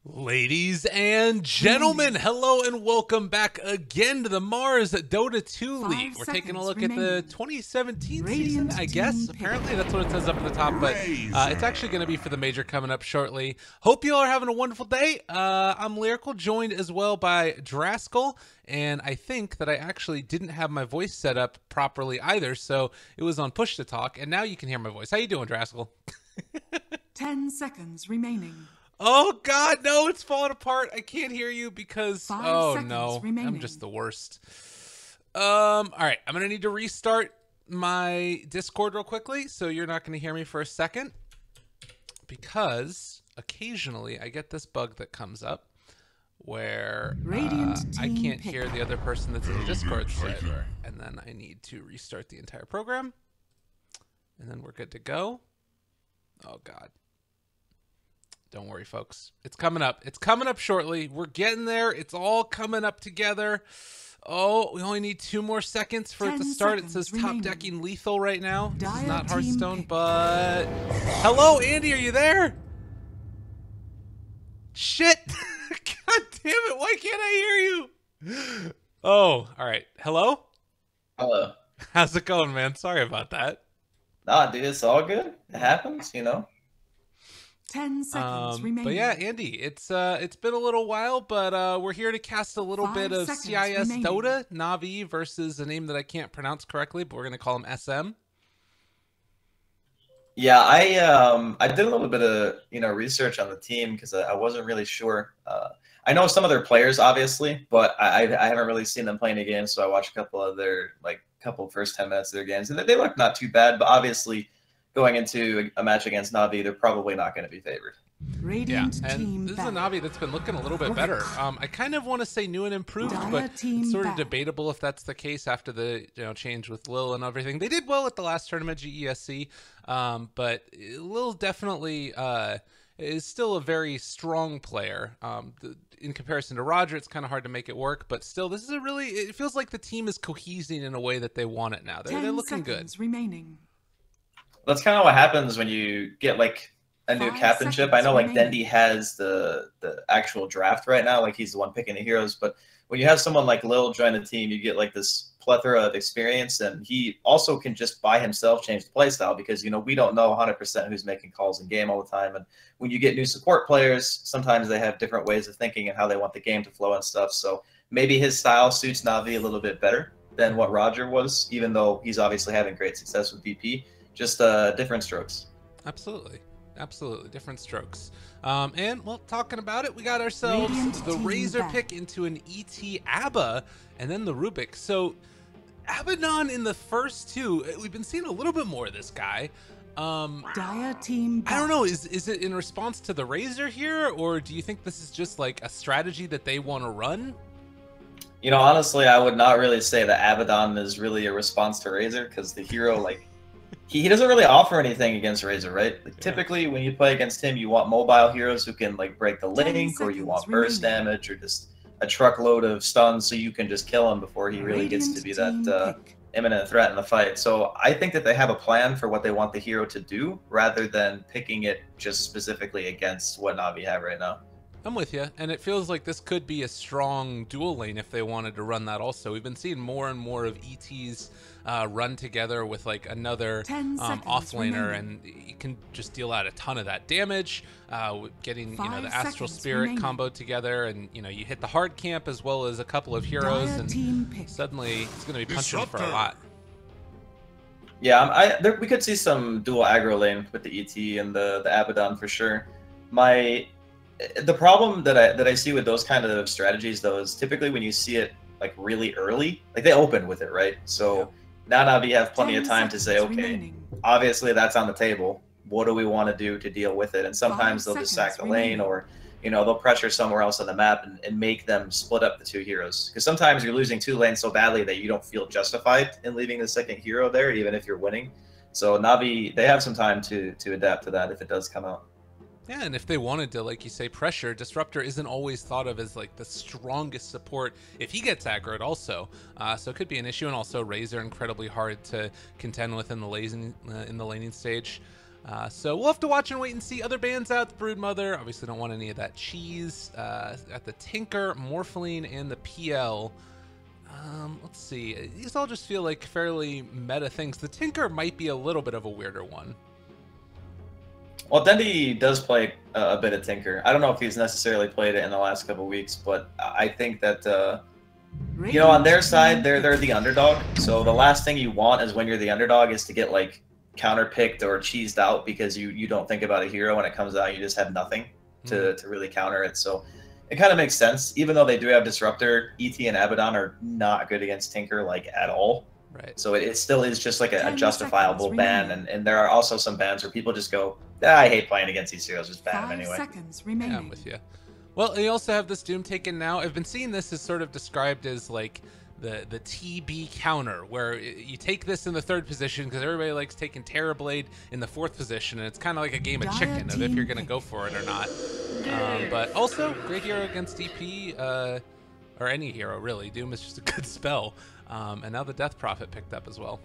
Ladies and gentlemen, hello and welcome back again to the Mars Dota 2 League. We're taking a look at the 2017 season, I guess. Apparently that's what it says up at the top, but it's actually going to be for the major coming up shortly. Hope you all are having a wonderful day. I'm Lyrical, joined as well by Draskyl, and I think that I actually didn't have my voice set up properly either, so it was on push to talk, and now you can hear my voice. How you doing, Draskyl? 10 seconds remaining. Oh God, no, it's falling apart. I can't hear you because, 5 oh seconds no, remaining. I'm just the worst. All right, I'm going to need to restart my Discord real quickly, so you're not going to hear me for a second, because occasionally I get this bug that comes up where I can't hear the other person that's in the Discord thread, and then I need to restart the entire program, and then we're good to go. Oh God. Don't worry, folks. It's coming up. It's coming up shortly. We're getting there. It's all coming up together. Oh, we only need 2 more seconds for it to start. It says top decking lethal right now. This is not Hearthstone, but... Hello, Andy. Are you there? Shit. God damn it. Why can't I hear you? Oh, all right. Hello? Hello. How's it going, man? Sorry about that. Nah, dude, it's all good. It happens, you know. 10 seconds remaining. But yeah, Andy, it's been a little while, but we're here to cast a little bit of CIS remaining. Dota, NaVi versus a name that I can't pronounce correctly, but we're gonna call him SM. Yeah, I did a little bit of research on the team because I wasn't really sure. I know some of their players, obviously, but I haven't really seen them play any games. So I watched a couple of their first 10 minutes of their games, and they look not too bad. But obviously, going into a match against NaVi, they're probably not going to be favored. Radiant and this is a NaVi that's been looking a little bit better. I kind of want to say new and improved, but it's sort of debatable if that's the case after the change with Lil and everything. They did well at the last tournament, GESC, but Lil definitely is still a very strong player. In comparison to Roger, it's kind of hard to make it work, but still, this is it feels like the team is cohesing in a way that they want it now. They're looking good. Remaining. That's kind of what happens when you get a new captainship. I know Dendy has the actual draft right now, he's the one picking the heroes, but when you have someone like Lil join the team, you get this plethora of experience, and he also can just by himself change the playstyle because we don't know 100% who's making calls in game all the time. And when you get new support players, sometimes they have different ways of thinking and how they want the game to flow and stuff. So maybe his style suits NaVi a little bit better than what Roger was, even though he's obviously having great success with VP. Just different strokes. Absolutely. Absolutely. Different strokes. And, well, talking about it, we got ourselves the Razor pick into an ET ABBA and then the Rubik. So, Abaddon in the first 2, we've been seeing a little bit more of this guy. Dire team I don't know, is it in response to the Razor here, or do you think this is just a strategy that they want to run? Honestly, I would not really say that Abaddon is really a response to Razor, because the hero, he doesn't really offer anything against Razor, right? Typically, when you play against him, you want mobile heroes who can break the link, or you want burst damage, or just a truckload of stuns so you can just kill him before he really gets to be that imminent threat in the fight. So I think that they have a plan for what they want the hero to do, rather than picking it just specifically against what NaVi have right now. I'm with you, and it feels like this could be a strong dual lane if they wanted to run that also. We've been seeing more and more of ETs run together with another offlaner, and you can just deal out a ton of that damage, getting the Astral Spirit combo together, and you hit the hard camp as well as a couple of heroes, and suddenly it's going to be punching for a lot. Yeah, we could see some dual aggro lane with the ET and the Abaddon for sure. The problem that I see with those kind of strategies, though, is typically when you see it really early, they open with it, right? So now NaVi have plenty of time to say, okay, obviously that's on the table. What do we want to do to deal with it? And sometimes they'll just sack the lane, or they'll pressure somewhere else on the map and make them split up the 2 heroes. Because sometimes you're losing 2 lanes so badly that you don't feel justified in leaving the second hero there, even if you're winning. So NaVi, they have some time to adapt to that if it does come out. Yeah, and if they wanted to, like you say, pressure, Disruptor isn't always thought of as the strongest support if he gets aggroed also. So it could be an issue, and also Razor incredibly hard to contend with in the laning stage. So we'll have to watch and wait and see. Other bands out, the Broodmother, obviously don't want any of that cheese. At the Tinker, Morpheline, and the PL. Let's see. These all just feel like fairly meta things. The Tinker might be a little bit of a weirder one. Well, Dendy does play a bit of Tinker. I don't know if he's necessarily played it in the last couple of weeks, but I think that, you know, on their side, they're the underdog. So the last thing you want is when you're the underdog is to get, like, counterpicked or cheesed out because you don't think about a hero when it comes out. You just have nothing to really counter it. So it kind of makes sense. Even though they do have Disruptor, ET and Abaddon are not good against Tinker, like, at all. Right. So it still is just like a justifiable ban, and there are also some bans where people just go, I hate playing against these heroes, just ban them anyway. 5 seconds remaining. Yeah, I'm with you. Well, you also have this Doom taken now. I've been seeing this as sort of described as like the TB counter, where you take this in the 3rd position because everybody likes taking Terrorblade in the 4th position, and it's kind of like a game of chicken of if you're going to go for it or not. But also, great hero against DP, or any hero really. Doom is just a good spell. And now the Death Prophet picked up as well.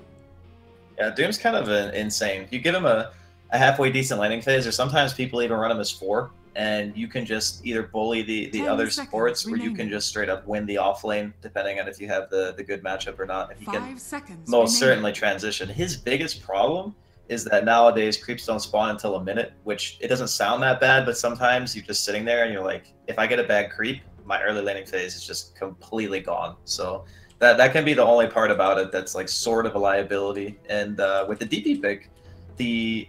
Yeah, Doom's kind of insane. You give him a halfway decent landing phase, or sometimes people even run him as 4, and you can just either bully the other supports, or you can just straight up win the off lane, depending on if you have the good matchup or not. And he can most certainly transition. His biggest problem is that nowadays creeps don't spawn until a minute, which it doesn't sound that bad, but sometimes you're just sitting there and you're like, if I get a bad creep, my early laning phase is just completely gone. So that can be the only part about it that's like sort of a liability. And with the DP pick, the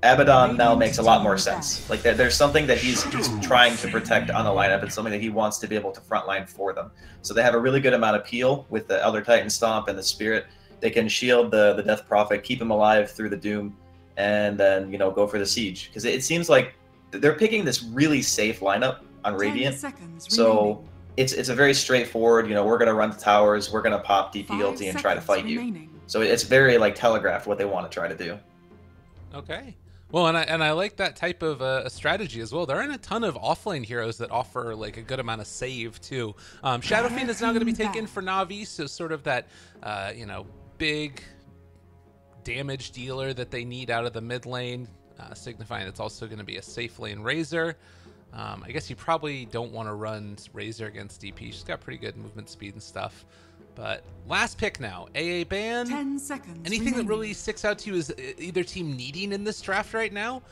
Abaddon now makes a lot more sense. Like there's something that he's trying to protect on the lineup. It's something that he wants to be able to frontline for them. So they have a really good amount of peel with the Elder Titan Stomp and the Spirit. They can shield the Death Prophet, keep him alive through the Doom, and then, you know, go for the Siege. Because it seems like they're picking this really safe lineup on Radiant. So it's a very straightforward, you know, we're going to run the towers, we're going to pop DP ulti and try to fight you. So it's very, like, telegraphed what they want to try to do. Okay. Well, and I like that type of a strategy as well. There aren't a ton of offlane heroes that offer, like, a good amount of save, too. Shadow Fiend is now going to be taken for NaVi, so sort of that, you know, big damage dealer that they need out of the mid lane, signifying it's also going to be a safe lane Razor. I guess you probably don't want to run Razor against DP. She's got pretty good movement speed and stuff. But last pick now, AA ban. 10 seconds. Anything that really sticks out to you is either team needing in this draft right now?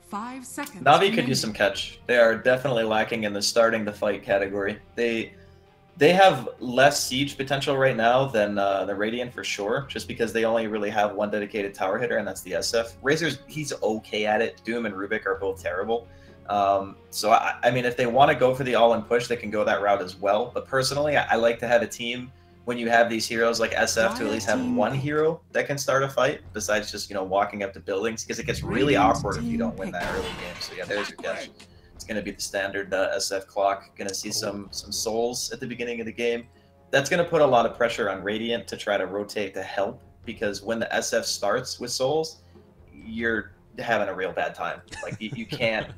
5 seconds. NaVi could use some catch. They are definitely lacking in the starting the fight category. They have less siege potential right now than the Radiant for sure, just because they only really have one dedicated tower hitter, and that's the SF. Razor's, he's okay at it. Doom and Rubik are both terrible. So I mean, if they want to go for the all-in push, they can go that route as well. But personally, I like to have a team when you have these heroes like SF to at least have one hero that can start a fight besides just, you know, walking up to buildings, because it gets really awkward if you don't win that early game. So yeah, there's your catch. It's going to be the standard SF clock. Going to see some souls at the beginning of the game. That's going to put a lot of pressure on Radiant to try to rotate to help, because when the SF starts with souls, you're having a real bad time. Like you can't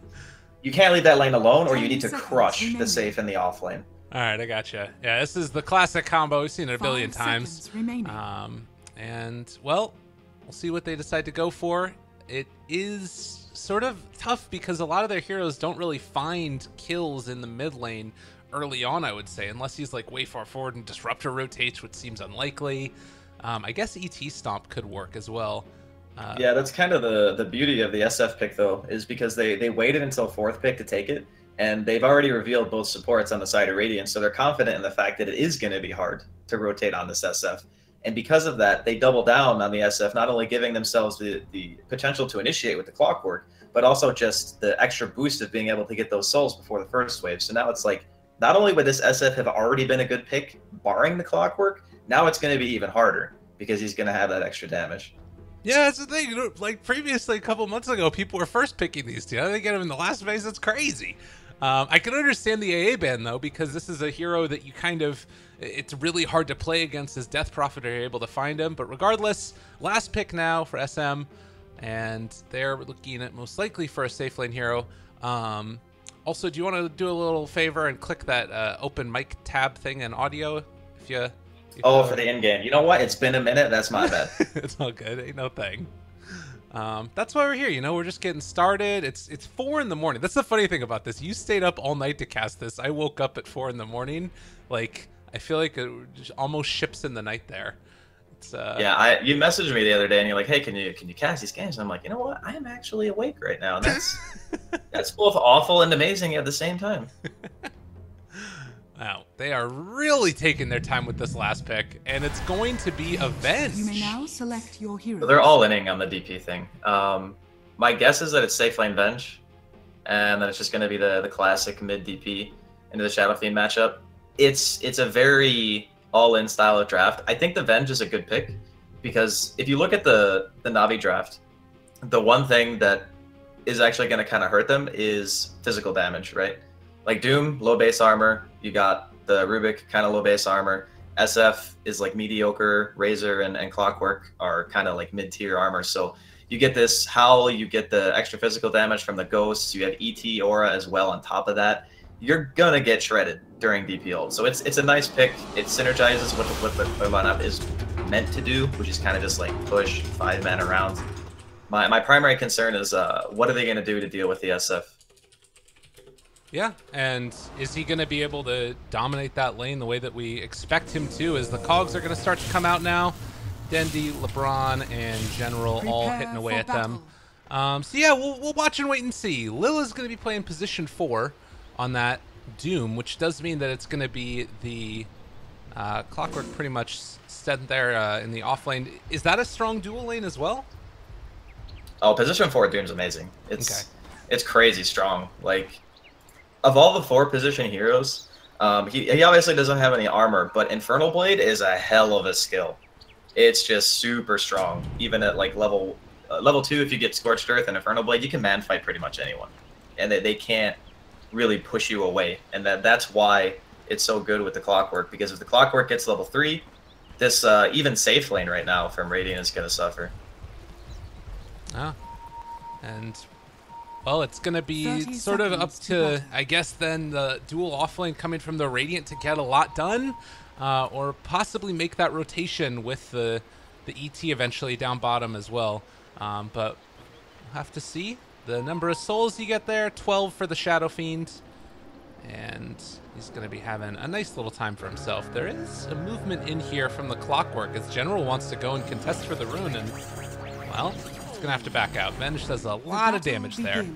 leave that lane alone, or you need to crush the safe in the off lane. All right, I gotcha. Yeah, this is the classic combo. We've seen it a billion times. And, well, we'll see what they decide to go for. It is sort of tough because a lot of their heroes don't really find kills in the mid lane early on, I would say, unless he's, like, way far forward and Disruptor rotates, which seems unlikely. I guess ET Stomp could work as well. Yeah, that's kind of the beauty of the SF pick, though, is because they waited until 4th pick to take it. And they've already revealed both supports on the side of Radiant, so they're confident in the fact that it is going to be hard to rotate on this SF. And because of that, they double down on the SF, not only giving themselves the potential to initiate with the clockwork, but also just the extra boost of being able to get those souls before the first wave. So now it's like, not only would this SF have already been a good pick, barring the clockwork, now it's going to be even harder, because he's going to have that extra damage. Yeah, that's the thing. You know, like previously, a couple months ago, people were first picking these two. Now they get them in the last phase. That's crazy. I can understand the AA ban, though, because this is a hero that you kind of, it's really hard to play against as Death Prophet are able to find him. But regardless, last pick now for SM, and they're looking at most likely for a safe lane hero. Also, do you want to do a little favor and click that open mic tab thing in audio? If you for the in-game. You know what? It's been a minute. That's my bad. It's all good. Ain't no thing. That's why we're here. You know, we're just getting started. It's 4 in the morning. That's the funny thing about this. You stayed up all night to cast this. I woke up at 4 in the morning. Like, I feel like it just almost ships in the night there. It's, yeah, you messaged me the other day and you're like, hey, can you cast these games? And I'm like, you know what? I am actually awake right now. And that's both awful and amazing at the same time. Wow, they are really taking their time with this last pick, and it's going to be a Venge. You may now select your hero. So they're all inning on the DP thing. My guess is that it's safe lane Venge, and then it's just going to be the classic mid DP into the Shadow Fiend matchup. It's a very all-in style of draft. I think the Venge is a good pick because if you look at the Navi draft, the one thing that is actually going to kind of hurt them is physical damage, right? Like Doom, low base armor. You got the Rubik, kind of low base armor. SF is like mediocre. Razor and Clockwork are kind of like mid-tier armor. So you get this Howl, you get the extra physical damage from the Ghosts. You have ET Aura as well on top of that. You're going to get shredded during DP ult. So it's a nice pick. It synergizes with what the lineup is meant to do, which is kind of just like push 5-man around. My primary concern is what are they going to do to deal with the SF? Yeah, and is he going to be able to dominate that lane the way that we expect him to, as the cogs are going to start to come out now? Dendi, LeBron, and General all hitting away at them. So yeah, we'll watch and wait and see. Lil is going to be playing position 4 on that Doom, which does mean that it's going to be the Clockwork pretty much set there in the off lane. Is that a strong dual lane as well? Oh, position 4 Doom's amazing. It's crazy strong. Like, of all the 4 position heroes, he obviously doesn't have any armor, but Infernal Blade is a hell of a skill. It's just super strong. Even at like level 2, if you get Scorched Earth and Infernal Blade, you can man fight pretty much anyone, and they can't really push you away. And that's why it's so good with the Clockwork, because if the Clockwork gets level 3, this even safe lane right now from Radiant is going to suffer. Ah, and well, it's going to be sort of up to, I guess, then the dual offlane coming from the Radiant to get a lot done, or possibly make that rotation with the ET eventually down bottom as well. But we'll have to see the number of souls you get there. 12 for the Shadow Fiend, and he's going to be having a nice little time for himself. There is a movement in here from the Clockwork as General wants to go and contest for the rune, and well, gonna have to back out. Venge does a lot of damage there.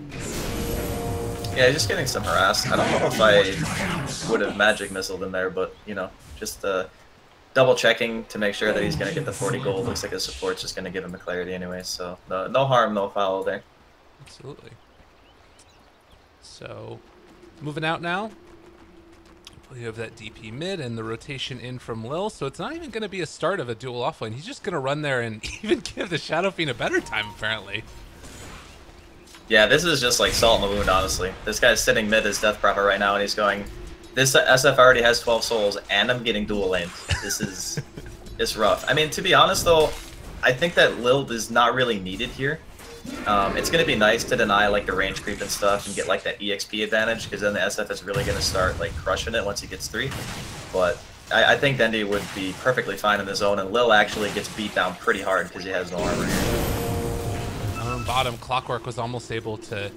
Yeah, just getting some harassed. I don't know if I would have magic missiled in there, but you know, just double checking to make sure that he's gonna get the 40 gold. Looks like his support's just gonna give him the clarity anyway, so no harm, no foul there. Absolutely. So moving out now. You have that DP mid and the rotation in from Lil, so it's not even going to be a start of a dual offlane. He's just going to run there and even give the Shadow Fiend a better time, apparently. Yeah, this is just like salt in the wound, honestly. This guy's sitting mid as Death Prophet right now, and he's going, this SF already has 12 souls, and I'm getting dual lanes. This is it's rough. I mean, to be honest, though, I think that Lil is not really needed here. It's going to be nice to deny like the range creep and stuff and get like that EXP advantage, because then the SF is really going to start like crushing it once he gets 3. But I think Dendi would be perfectly fine in the zone, and Lil actually gets beat down pretty hard because he has no armor here. Bottom, Clockwork was almost able to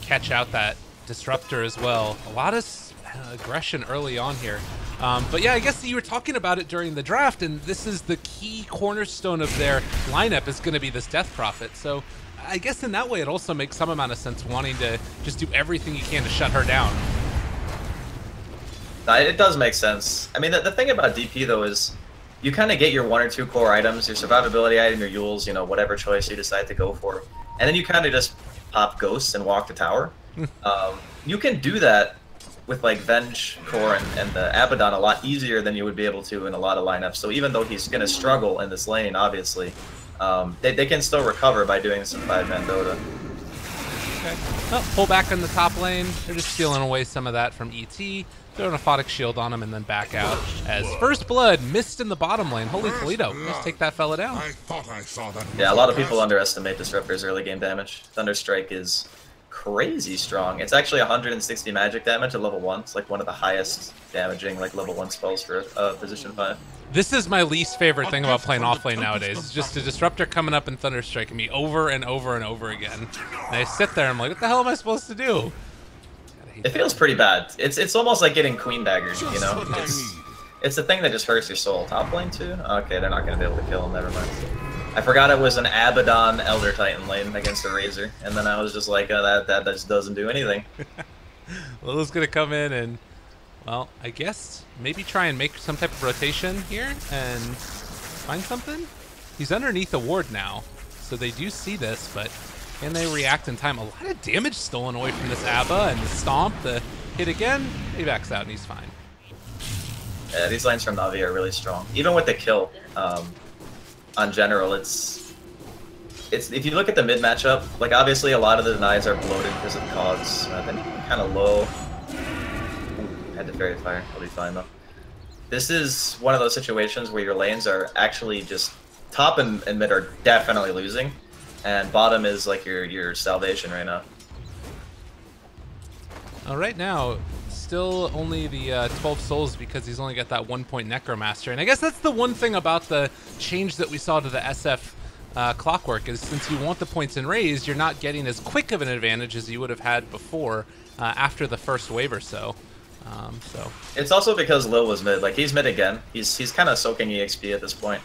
catch out that Disruptor as well. A lot of aggression early on here. But yeah, I guess you were talking about it during the draft, and this is the key cornerstone of their lineup is going to be this Death Prophet. So I guess in that way it also makes some amount of sense wanting to just do everything you can to shut her down. It does make sense. I mean, the thing about DP though is you kind of get your 1 or 2 core items, your survivability item, your Yules, you know, whatever choice you decide to go for, and then you kind of just pop Ghosts and walk the tower. You can do that with like Venge core and the Abaddon a lot easier than you would be able to in a lot of lineups. So even though he's going to struggle in this lane, obviously, they can still recover by doing some 5-man Dota. Okay. Well, pull back in the top lane. They're just stealing away some of that from ET. Throw an Aphotic Shield on him and then back out. As First Blood missed in the bottom lane. Holy Toledo. Just take that fella down. Yeah, a lot of people underestimate Disruptor's early game damage. Thunderstrike is crazy strong. It's actually 160 magic damage at level 1. It's like one of the highest damaging like level 1 spells for position 5. This is my least favorite thing about playing offlane nowadays. It's just a disruptor coming up and thunder striking me over and over and over again. And I sit there, I'm like, what the hell am I supposed to do? It feels pretty bad. It's almost like getting queen daggered, you know? It's the thing that just hurts your soul. Top lane too? Okay, they're not gonna be able to kill him, never mind. I forgot it was an Abaddon Elder Titan lane against a Razor, and then I was just like, that just doesn't do anything. Lilu's gonna come in and, well, I guess maybe try and make some type of rotation here and find something? He's underneath a ward now, so they do see this, but can they react in time? A lot of damage stolen away from this Abba, and the stomp, the hit again, he backs out and he's fine. Yeah, these lines from NaVi are really strong. Even with the kill, on general, it's if you look at the mid matchup, like obviously a lot of the denies are bloated because of cogs. Then kind of low. Ooh, had to fairy fire. I'll be fine though. This is one of those situations where your lanes are actually just top and mid are definitely losing, and bottom is like your salvation right now. Right now, still only the 12 souls because he's only got that 1 point Necromaster. And I guess that's the one thing about the change that we saw to the SF clockwork is since you want the points in raised, you're not getting as quick of an advantage as you would have had before after the first wave or so. It's also because Lil was mid. Like, he's mid again. He's kind of soaking EXP at this point.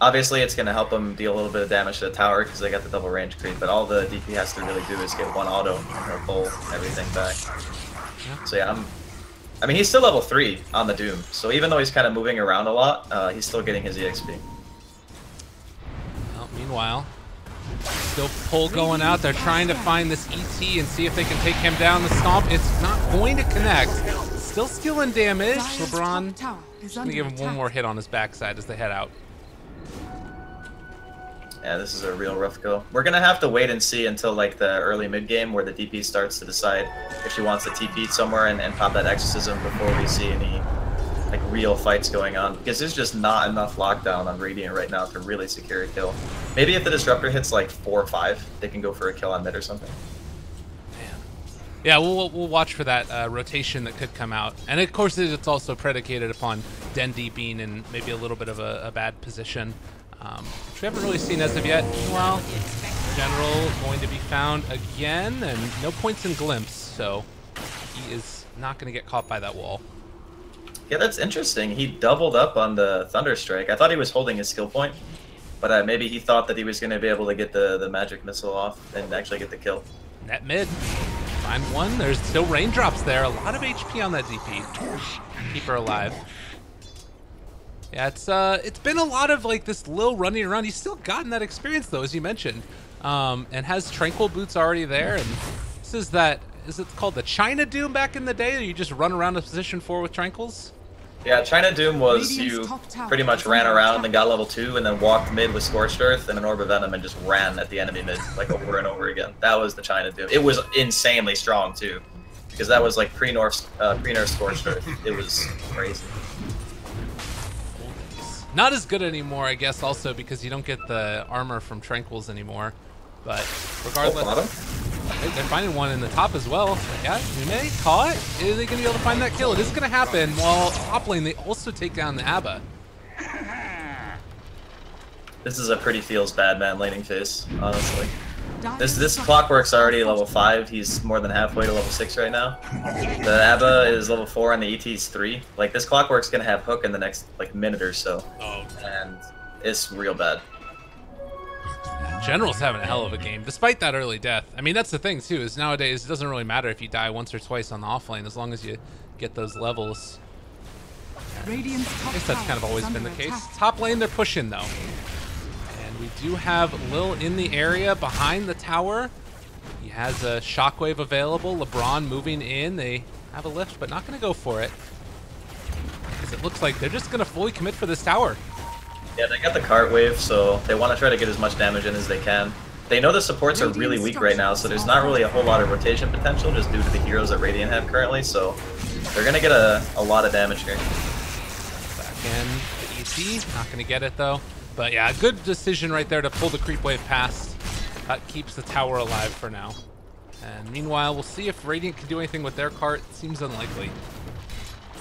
Obviously, it's going to help him deal a little bit of damage to the tower because they got the double range creep, but all the DP has to really do is get one auto and he'll pull everything back. Yeah. So yeah, I mean, he's still level 3 on the Doom, so even though he's kind of moving around a lot, he's still getting his EXP. Well, meanwhile, still pull going out. They're trying to find this ET and see if they can take him down. The stomp, it's not going to connect. Still stealing damage. LeBron just going to give him one more hit on his backside as they head out. Yeah, this is a real rough go. We're going to have to wait and see until like the early mid game where the DP starts to decide if she wants to TP somewhere and pop that exorcism before we see any like real fights going on, because there's just not enough lockdown on Radiant right now to really secure a kill. Maybe if the disruptor hits like 4 or 5, they can go for a kill on mid or something. Man. Yeah, we'll watch for that rotation that could come out, and of course it's also predicated upon Dendi being in maybe a little bit of a bad position. Which we haven't really seen as of yet. Well, General going to be found again, and no points in Glimpse, so he is not going to get caught by that wall. Yeah, that's interesting. He doubled up on the Thunder Strike. I thought he was holding his skill point, but maybe he thought that he was going to be able to get the magic missile off and actually get the kill. Net mid. Find one. There's still raindrops there. A lot of HP on that DP. Keep her alive. Yeah, it's been a lot of like this Lil running around. He's still gotten that experience though, as you mentioned, and has Tranquil boots already there. And this is it called the China Doom back in the day? That you just run around to position 4 with Tranquils? Yeah, China Doom was you pretty much ran around and got level 2 and then walked mid with Scorched Earth and an Orb of Venom and just ran at the enemy mid like over and over again. That was the China Doom. It was insanely strong too, because that was like pre-nerf Scorched Earth. It was crazy. Not as good anymore, I guess, also because you don't get the armor from Tranquils anymore. But regardless, they're finding one in the top as well. So yeah, Yume caught. Is they going to be able to find that kill? It is going to happen. While top lane, they also take down the Abba. This is a pretty feels bad man laning phase, honestly. This Clockwork's already level 5. He's more than halfway to level 6 right now. The Abba is level 4 and the ET is 3. Like, this Clockwork's gonna have hook in the next like minute or so. Oh. And it's real bad. General's having a hell of a game, despite that early death. I mean, that's the thing too, is nowadays it doesn't really matter if you die once or twice on the offlane, as long as you get those levels. I guess that's kind of always been the case. Top lane, they're pushing though. We do have Lil in the area behind the tower. He has a shockwave available. LeBron moving in. They have a lift, but not going to go for it, because it looks like they're just going to fully commit for this tower. Yeah, they got the cart wave, so they want to try to get as much damage in as they can. They know the supports are really weak right now, so there's not really a whole lot of rotation potential just due to the heroes that Radiant have currently, so they're going to get a lot of damage here. Back in the ET. Not going to get it, though. But yeah, a good decision right there to pull the creep wave past. That keeps the tower alive for now. And meanwhile, we'll see if Radiant can do anything with their cart. Seems unlikely.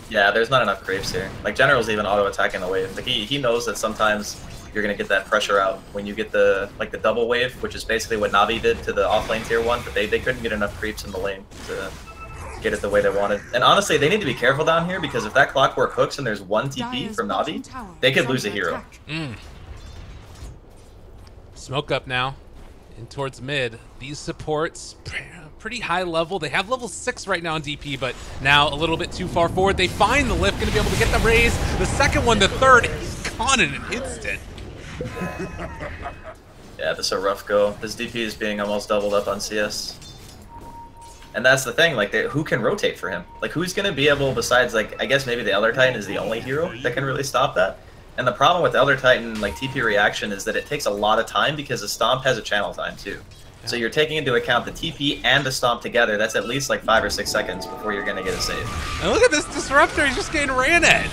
Yeah, there's not enough creeps here. Like, General's even auto-attacking the wave. Like, he knows that sometimes you're going to get that pressure out when you get the double wave, which is basically what NaVi did to the offlane tier 1, but they couldn't get enough creeps in the lane to get it the way they wanted. And honestly, they need to be careful down here, because if that clockwork hooks and there's 1 TP from NaVi, they could lose a hero. Smoke up now, in towards mid. These supports, pretty high level. They have level 6 right now on DP, but now a little bit too far forward. They find the lift, gonna be able to get the raise. The second one, the third, he's gone in an instant. Yeah, this is a rough go. This DP is being almost doubled up on CS. And that's the thing, like, who can rotate for him? Like, who's gonna be able, besides, like, I guess maybe the Elder Titan is the only hero that can really stop that? And the problem with Elder Titan, like, TP reaction is that it takes a lot of time because the Stomp has a channel time, too. So you're taking into account the TP and the Stomp together. That's at least like 5 or 6 seconds before you're gonna get a save. And look at this Disruptor, he's just getting ran at.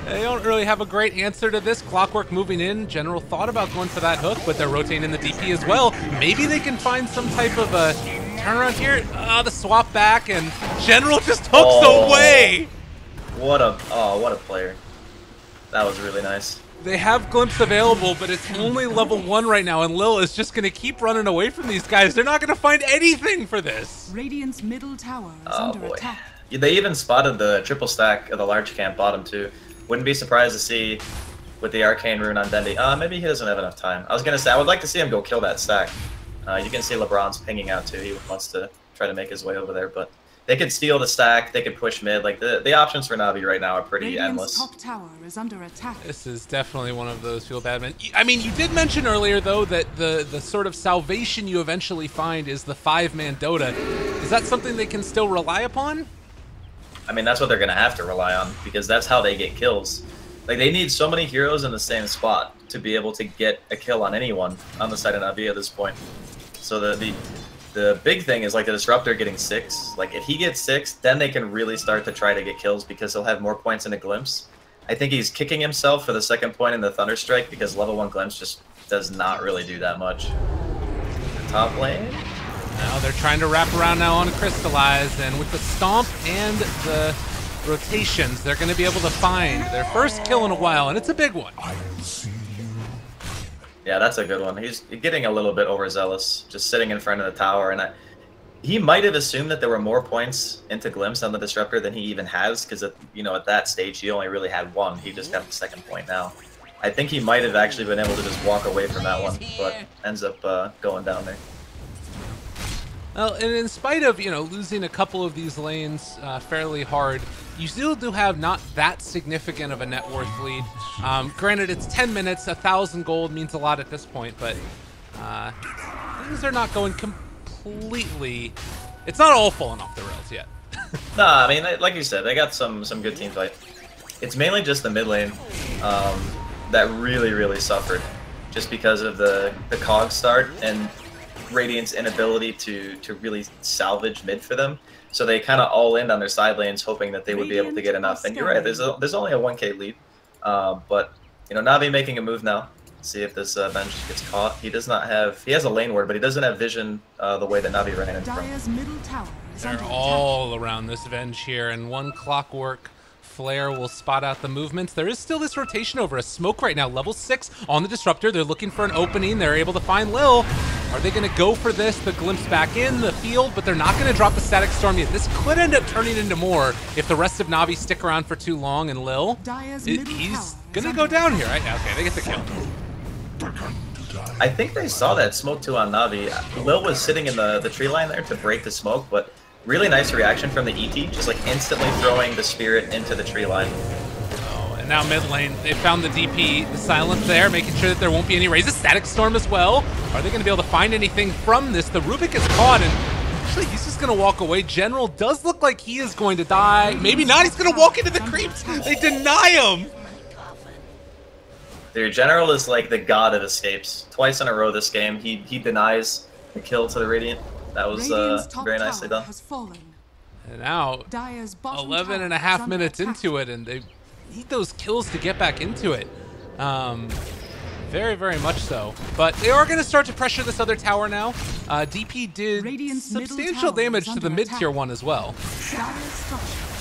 They don't really have a great answer to this. Clockwork moving in. General thought about going for that hook, but they're rotating in the DP as well. Maybe they can find some type of a turnaround here. The swap back, and General just hooks away. What a player. That was really nice. They have Glimpse available, but it's only level 1 right now, and Lil is just going to keep running away from these guys. They're not going to find anything for this. Radiant's middle tower is under attack. They even spotted the triple stack of the large camp bottom, too. Wouldn't be surprised to see with the Arcane Rune on Dendi. Maybe he doesn't have enough time. I was going to say, I would like to see him go kill that stack. You can see LeBron's pinging out, too. He wants to try to make his way over there, but they could steal the stack, they could push mid. Like, the options for NaVi right now are pretty endless. Top tower is under attack. This is definitely one of those feel bad men. I mean, you did mention earlier, though, that the sort of salvation you eventually find is the 5-man Dota. Is that something they can still rely upon? I mean, that's what they're going to have to rely on, because that's how they get kills. Like, they need so many heroes in the same spot to be able to get a kill on anyone on the side of NaVi at this point. So the big thing is, like, the Disruptor getting 6. Like, if he gets 6, then they can really start to try to get kills, because he'll have more points in a Glimpse. I think he's kicking himself for the second point in the Thunderstrike, because level 1 Glimpse just does not really do that much. Top lane? Now they're trying to wrap around now on Crystallize, and with the Stomp and the rotations, they're going to be able to find their first kill in a while, and it's a big one. Yeah, that's a good one. He's getting a little bit overzealous, just sitting in front of the tower, and he might have assumed that there were more points into Glimpse on the Disruptor than he even has, because at that stage he only really had 1. He just got the second point now. I think he might have actually been able to just walk away from that one, but ends up going down there. Well, and in spite of, losing a couple of these lanes fairly hard, you still do have not that significant of a net worth lead. Granted, it's 10 minutes, 1,000 gold means a lot at this point, but things are not going completely... It's not all falling off the rails yet. Nah, I mean, like you said, they got some good team fight. It's mainly just the mid lane that really suffered, just because of the cog start and Radiant's inability to really salvage mid for them. So they kind of all in on their side lanes, hoping that they would be able to get enough. And you're right, there's only a 1k lead. But, NaVi making a move now. See if this bench gets caught. He does not have... He has a lane ward, but he doesn't have vision the way that NaVi ran in from. They're all around this Venge here, and one Clockwork Flare will spot out the movements. There is still this rotation over a smoke right now. Level 6 on the Disruptor. They're looking for an opening. They're able to find Lil. Are they going to go for this? The Glimpse back in the field, but they're not going to drop the Static Storm yet. This could end up turning into more if the rest of NaVi stick around for too long, and Lil, he's going to go down here, right? Okay, they get the kill. I think they saw that smoke too on NaVi. Lil was sitting in the tree line there to break the smoke, but really nice reaction from the ET, just like instantly throwing the Spirit into the tree line. Oh, and now mid lane, they found the DP, the silence there, making sure that there won't be any raises. Static Storm as well. Are they going to be able to find anything from this? The Rubik is caught, and actually he's just going to walk away. General does look like he is going to die. Maybe not, he's going to walk into the creeps. They deny him. Their General is like the god of escapes. Twice in a row this game, he denies the kill to the Radiant. That was very nicely done. And now, 11.5 minutes into it, and they need those kills to get back into it. Very, very much so. But they are going to start to pressure this other tower now. DP did substantial damage to the mid-tier one as well.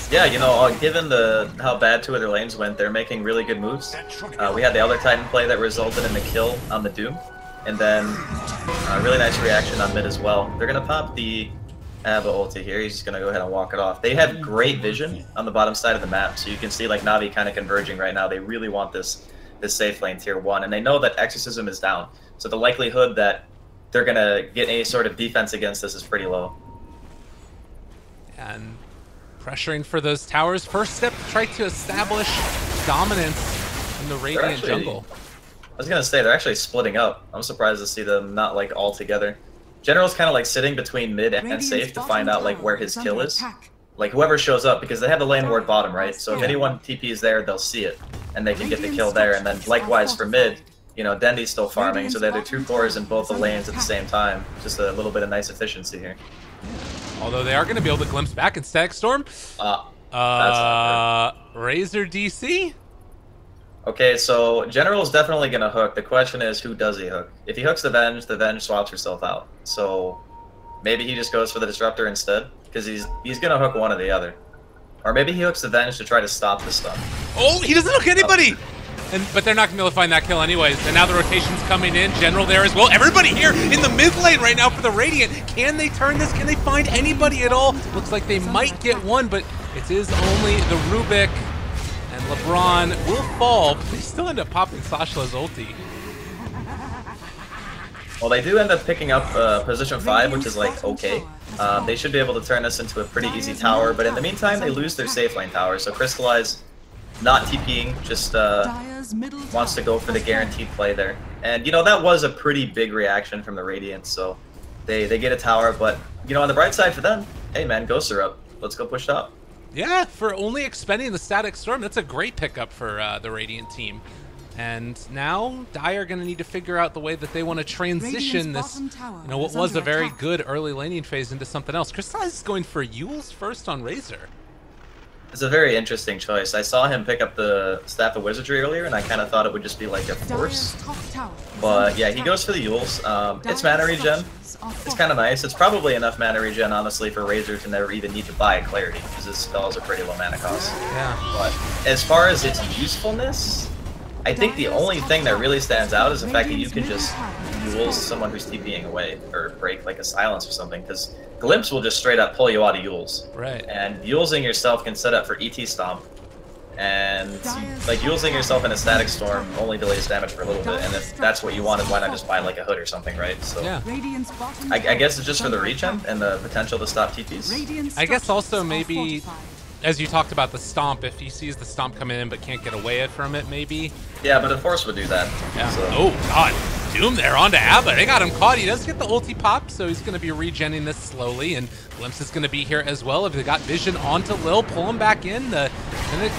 Yeah, you know, given how bad two of their lanes went, they're making really good moves. We had the Elder Titan play that resulted in the kill on the Doom, and then a really nice reaction on mid as well. They're going to pop the Abba ulti here. He's just going to go ahead and walk it off. They have great vision on the bottom side of the map, so you can see like NaVi kind of converging right now. They really want this safe lane tier 1, and they know that Exorcism is down, so the likelihood that they're going to get any sort of defense against this is pretty low. And pressuring for those towers. First step to try to establish dominance in the Radiant jungle. I was going to say, they're actually splitting up. I'm surprised to see them not like all together. General's kind of like sitting between mid and safe to find out like where his kill is. Like whoever shows up, because they have the lane ward bottom, right? So if anyone TP is there, they'll see it, and they can get the kill there. And then likewise for mid, you know, Dendi's still farming, so they have their 2 cores in both the lanes at the same time. Just a little bit of nice efficiency here. Although they are going to be able to glimpse back in Static Storm. Razor DC? Okay, so General's definitely going to hook. The question is, who does he hook? If he hooks the Venge swaps herself out. So maybe he just goes for the Disruptor instead, because he's going to hook one or the other. Or maybe he hooks the Venge to try to stop the stun. Oh, he doesn't hook anybody! But they're not going to be able to find that kill anyways. And now the rotation's coming in. General there as well. Everybody here in the mid lane right now for the Radiant. Can they turn this? Can they find anybody at all? Looks like they might get one, but it is only the Rubik. And LeBron will fall, but they still end up popping Sashla's ulti. Well, they do end up picking up position 5, which is like okay. They should be able to turn this into a pretty easy tower, but in the meantime, they lose their safe lane tower. So Crystallize, not TPing, just wants to go for the guaranteed play there. And, you know, that was a pretty big reaction from the Radiant, so they get a tower. But, you know, on the bright side for them, hey, man, Ghosts are up. Let's go push top. Yeah, for only expending the Static Storm, that's a great pickup for the Radiant team. And now Dire are going to need to figure out the way that they want to transition this, you know, what was a very good early laning phase into something else. Crystallize is going for Yule's first on Razor. It's a very interesting choice. I saw him pick up the Staff of Wizardry earlier, and I kind of thought it would just be like a force. But yeah, he goes for the Yules. It's mana regen. It's kind of nice. It's probably enough mana regen, honestly, for Razor to never even need to buy a Clarity, because his spells are pretty low mana cost. Yeah. But as far as its usefulness, I think the only thing that really stands out is the fact that you can just Yules someone who's TPing away, or break like a silence or something, because Glimpse will just straight up pull you out of Yules. Right. And Yulesing yourself can set up for ET Stomp, and like Yulesing yourself in a Static Storm only delays damage for a little bit, and if that's what you wanted, why not just buy like a Hood or something, right? So yeah. I guess it's just for the regen and the potential to stop TPs. I guess also maybe, as you talked about the Stomp, if he sees the Stomp coming in but can't get away from it, maybe. Yeah, but a Force would do that. Yeah. So. Oh, God. Doom there onto Abba. They got him caught. He does get the ulti pop, so he's going to be regenning this slowly, and Glimpse is going to be here as well. If they got vision onto Lil, pull him back in. The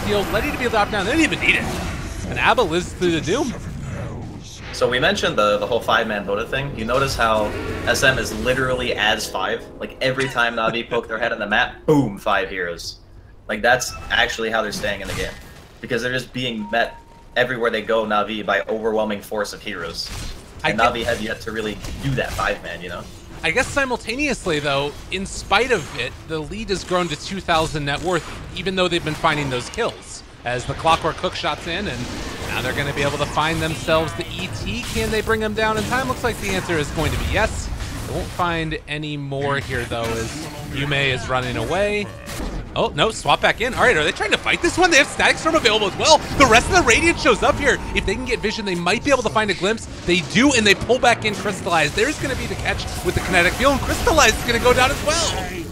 field ready to be dropped down. They didn't even need it. And Abba lives through the Doom. So we mentioned the whole 5-man Dota thing. You notice how SM is literally as 5. Like every time NaVi poke their head on the map, boom, 5 heroes. Like that's actually how they're staying in the game, because they're just being met everywhere they go, NaVi, by overwhelming force of heroes. And NaVi have yet to really do that 5-man, you know? I guess simultaneously, though, in spite of it, the lead has grown to 2,000 net worth, even though they've been finding those kills. As the Clockwork hook shots in, and now they're going to be able to find themselves the ET. Can they bring them down in time? Looks like the answer is going to be yes. They won't find any more here, though, as Yume is running away. Oh, no, swap back in. All right, are they trying to fight this one? They have Static Storm available as well. The rest of the Radiant shows up here. If they can get vision, they might be able to find a glimpse. They do, and they pull back in Crystallize. There's going to be the catch with the kinetic field, and Crystallize is going to go down as well.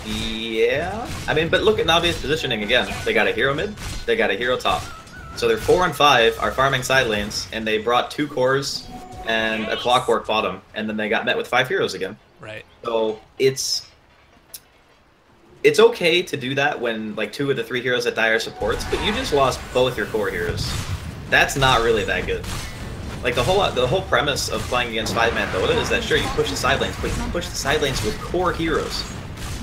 Yeah. I mean, but look at NaVi's positioning again. They got a hero mid, they got a hero top. So they're 4 and 5 are farming side lanes, and they brought 2 cores and a Clockwork bottom, and then they got met with 5 heroes again. Right. So it's okay to do that when like 2 of the 3 heroes that Dire supports, but you just lost both your core heroes. That's not really that good. Like the whole premise of playing against 5-man Dota is that sure, you push the side lanes, but you push the side lanes with core heroes.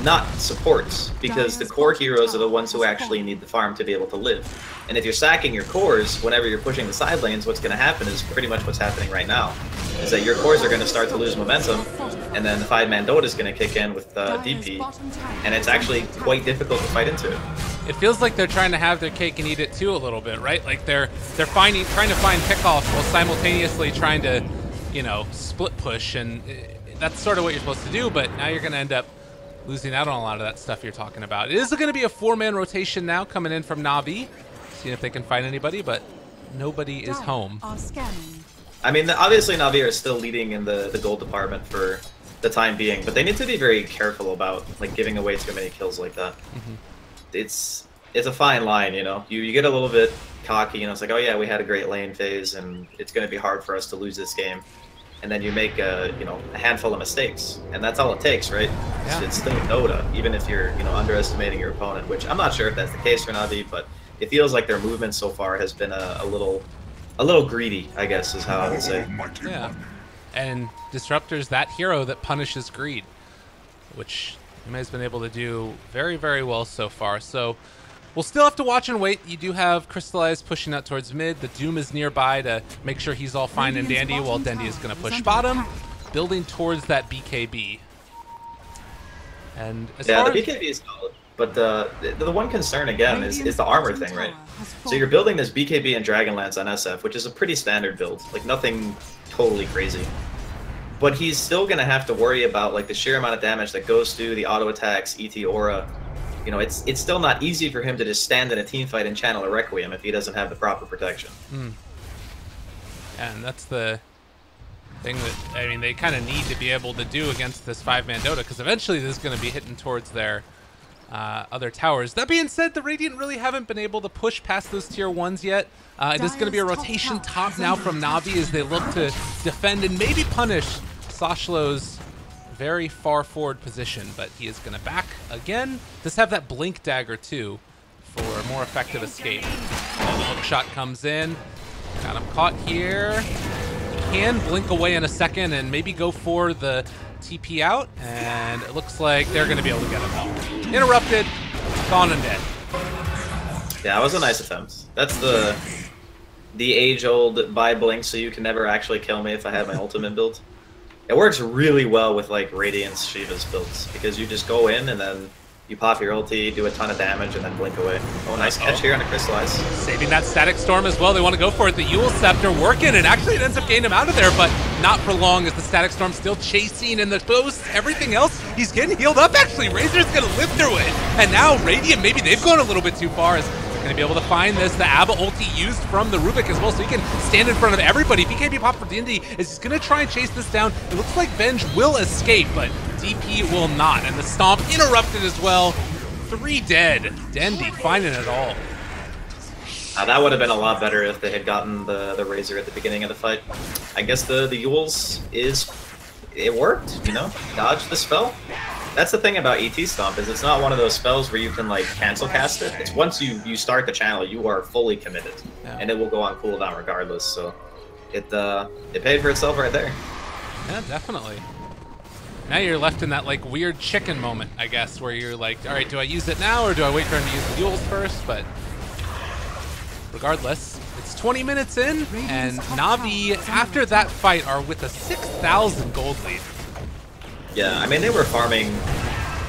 not supports, because the core heroes are the ones who actually need the farm to be able to live. And if you're sacking your cores whenever you're pushing the side lanes, what's going to happen is pretty much what's happening right now, is that your cores are going to start to lose momentum, and then the 5-man Dota is going to kick in with DP, and it's actually quite difficult to fight into. It feels like they're trying to have their cake and eat it too a little bit, right? Like they're trying to find pickoffs while simultaneously trying to, you know, split push, and that's sort of what you're supposed to do, but now you're going to end up losing out on a lot of that stuff you're talking about. It is going to be a 4-man rotation now coming in from NaVi, seeing if they can find anybody, but nobody is home. I mean, obviously NaVi are still leading in the gold department for the time being, but they need to be very careful about like giving away too many kills like that. It's a fine line, you know. You get a little bit cocky, you know. It's like, oh yeah, we had a great lane phase, and it's going to be hard for us to lose this game. And then you make a handful of mistakes, and that's all it takes, right? Yeah. It's still Dota, even if you're underestimating your opponent, which I'm not sure if that's the case for NaVi, but it feels like their movement so far has been a little greedy, I guess, is how I would say. Yeah, and Disruptor's that hero that punishes greed, which he has been able to do very, very well so far. So we'll still have to watch and wait. You do have Crystallize pushing out towards mid. The Doom is nearby to make sure he's all fine and dandy, while Dendy is going to push bottom, building towards that BKB. And as far the BKB is solid, but the one concern again is the armor thing, right? So you're building this BKB and Dragonlance on SF, which is a pretty standard build, like nothing totally crazy. But he's still going to have to worry about like the sheer amount of damage that goes through the auto attacks, ET aura. You know, it's still not easy for him to just stand in a team fight and channel a Requiem if he doesn't have the proper protection. And that's the thing that, I mean, they kind of need to be able to do against this 5-man Dota, because eventually this is going to be hitting towards their other towers. That being said, the Radiant really haven't been able to push past those tier 1s yet. It is going to be a rotation top now from NaVi as they look to defend and maybe punish Soshlo's very far forward position, but he is going to back again. Does have that blink dagger too for more effective escape. The hook shot comes in. Got him caught here. He can blink away in a second and maybe go for the TP out, and it looks like they're going to be able to get him out. Interrupted, gone and dead. Yeah, it was a nice attempt. That's the age-old buy blink so you can never actually kill me if I have my ultimate build. It works really well with like Radiance Shiva's builds, because you just go in and then you pop your ulti, do a ton of damage, and then blink away. Oh, nice catch here on a Crystallize. Saving that Static Storm as well. They want to go for it. The Yule Scepter working, and actually it ends up getting him out of there, but not for long as the Static Storm still chasing, and the Ghost, everything else, he's getting healed up actually. Razor's going to live through it. And now Radiant, maybe they've gone a little bit too far, as going to be able to find this. The Abba ulti used from the Rubik as well, so he can stand in front of everybody. BKB pop for Dindy is he's going to try and chase this down. It looks like Venge will escape, but DP will not. And the Stomp interrupted as well. 3 dead. Dendy finding it all. That would have been a lot better if they had gotten the Razor at the beginning of the fight. I guess the Yules it worked, you know? Dodged the spell. That's the thing about ET Stomp, is it's not one of those spells where you can like cancel cast it. It's once you start the channel, you are fully committed, and it will go on cooldown regardless. So it paid for itself right there. Yeah, definitely. Now you're left in that like weird chicken moment, I guess, where you're like, all right, do I use it now or do I wait for him to use the duels first? But regardless, it's 20 minutes in, and NaVi, after that fight, are with a 6,000 gold lead. Yeah, I mean, they were farming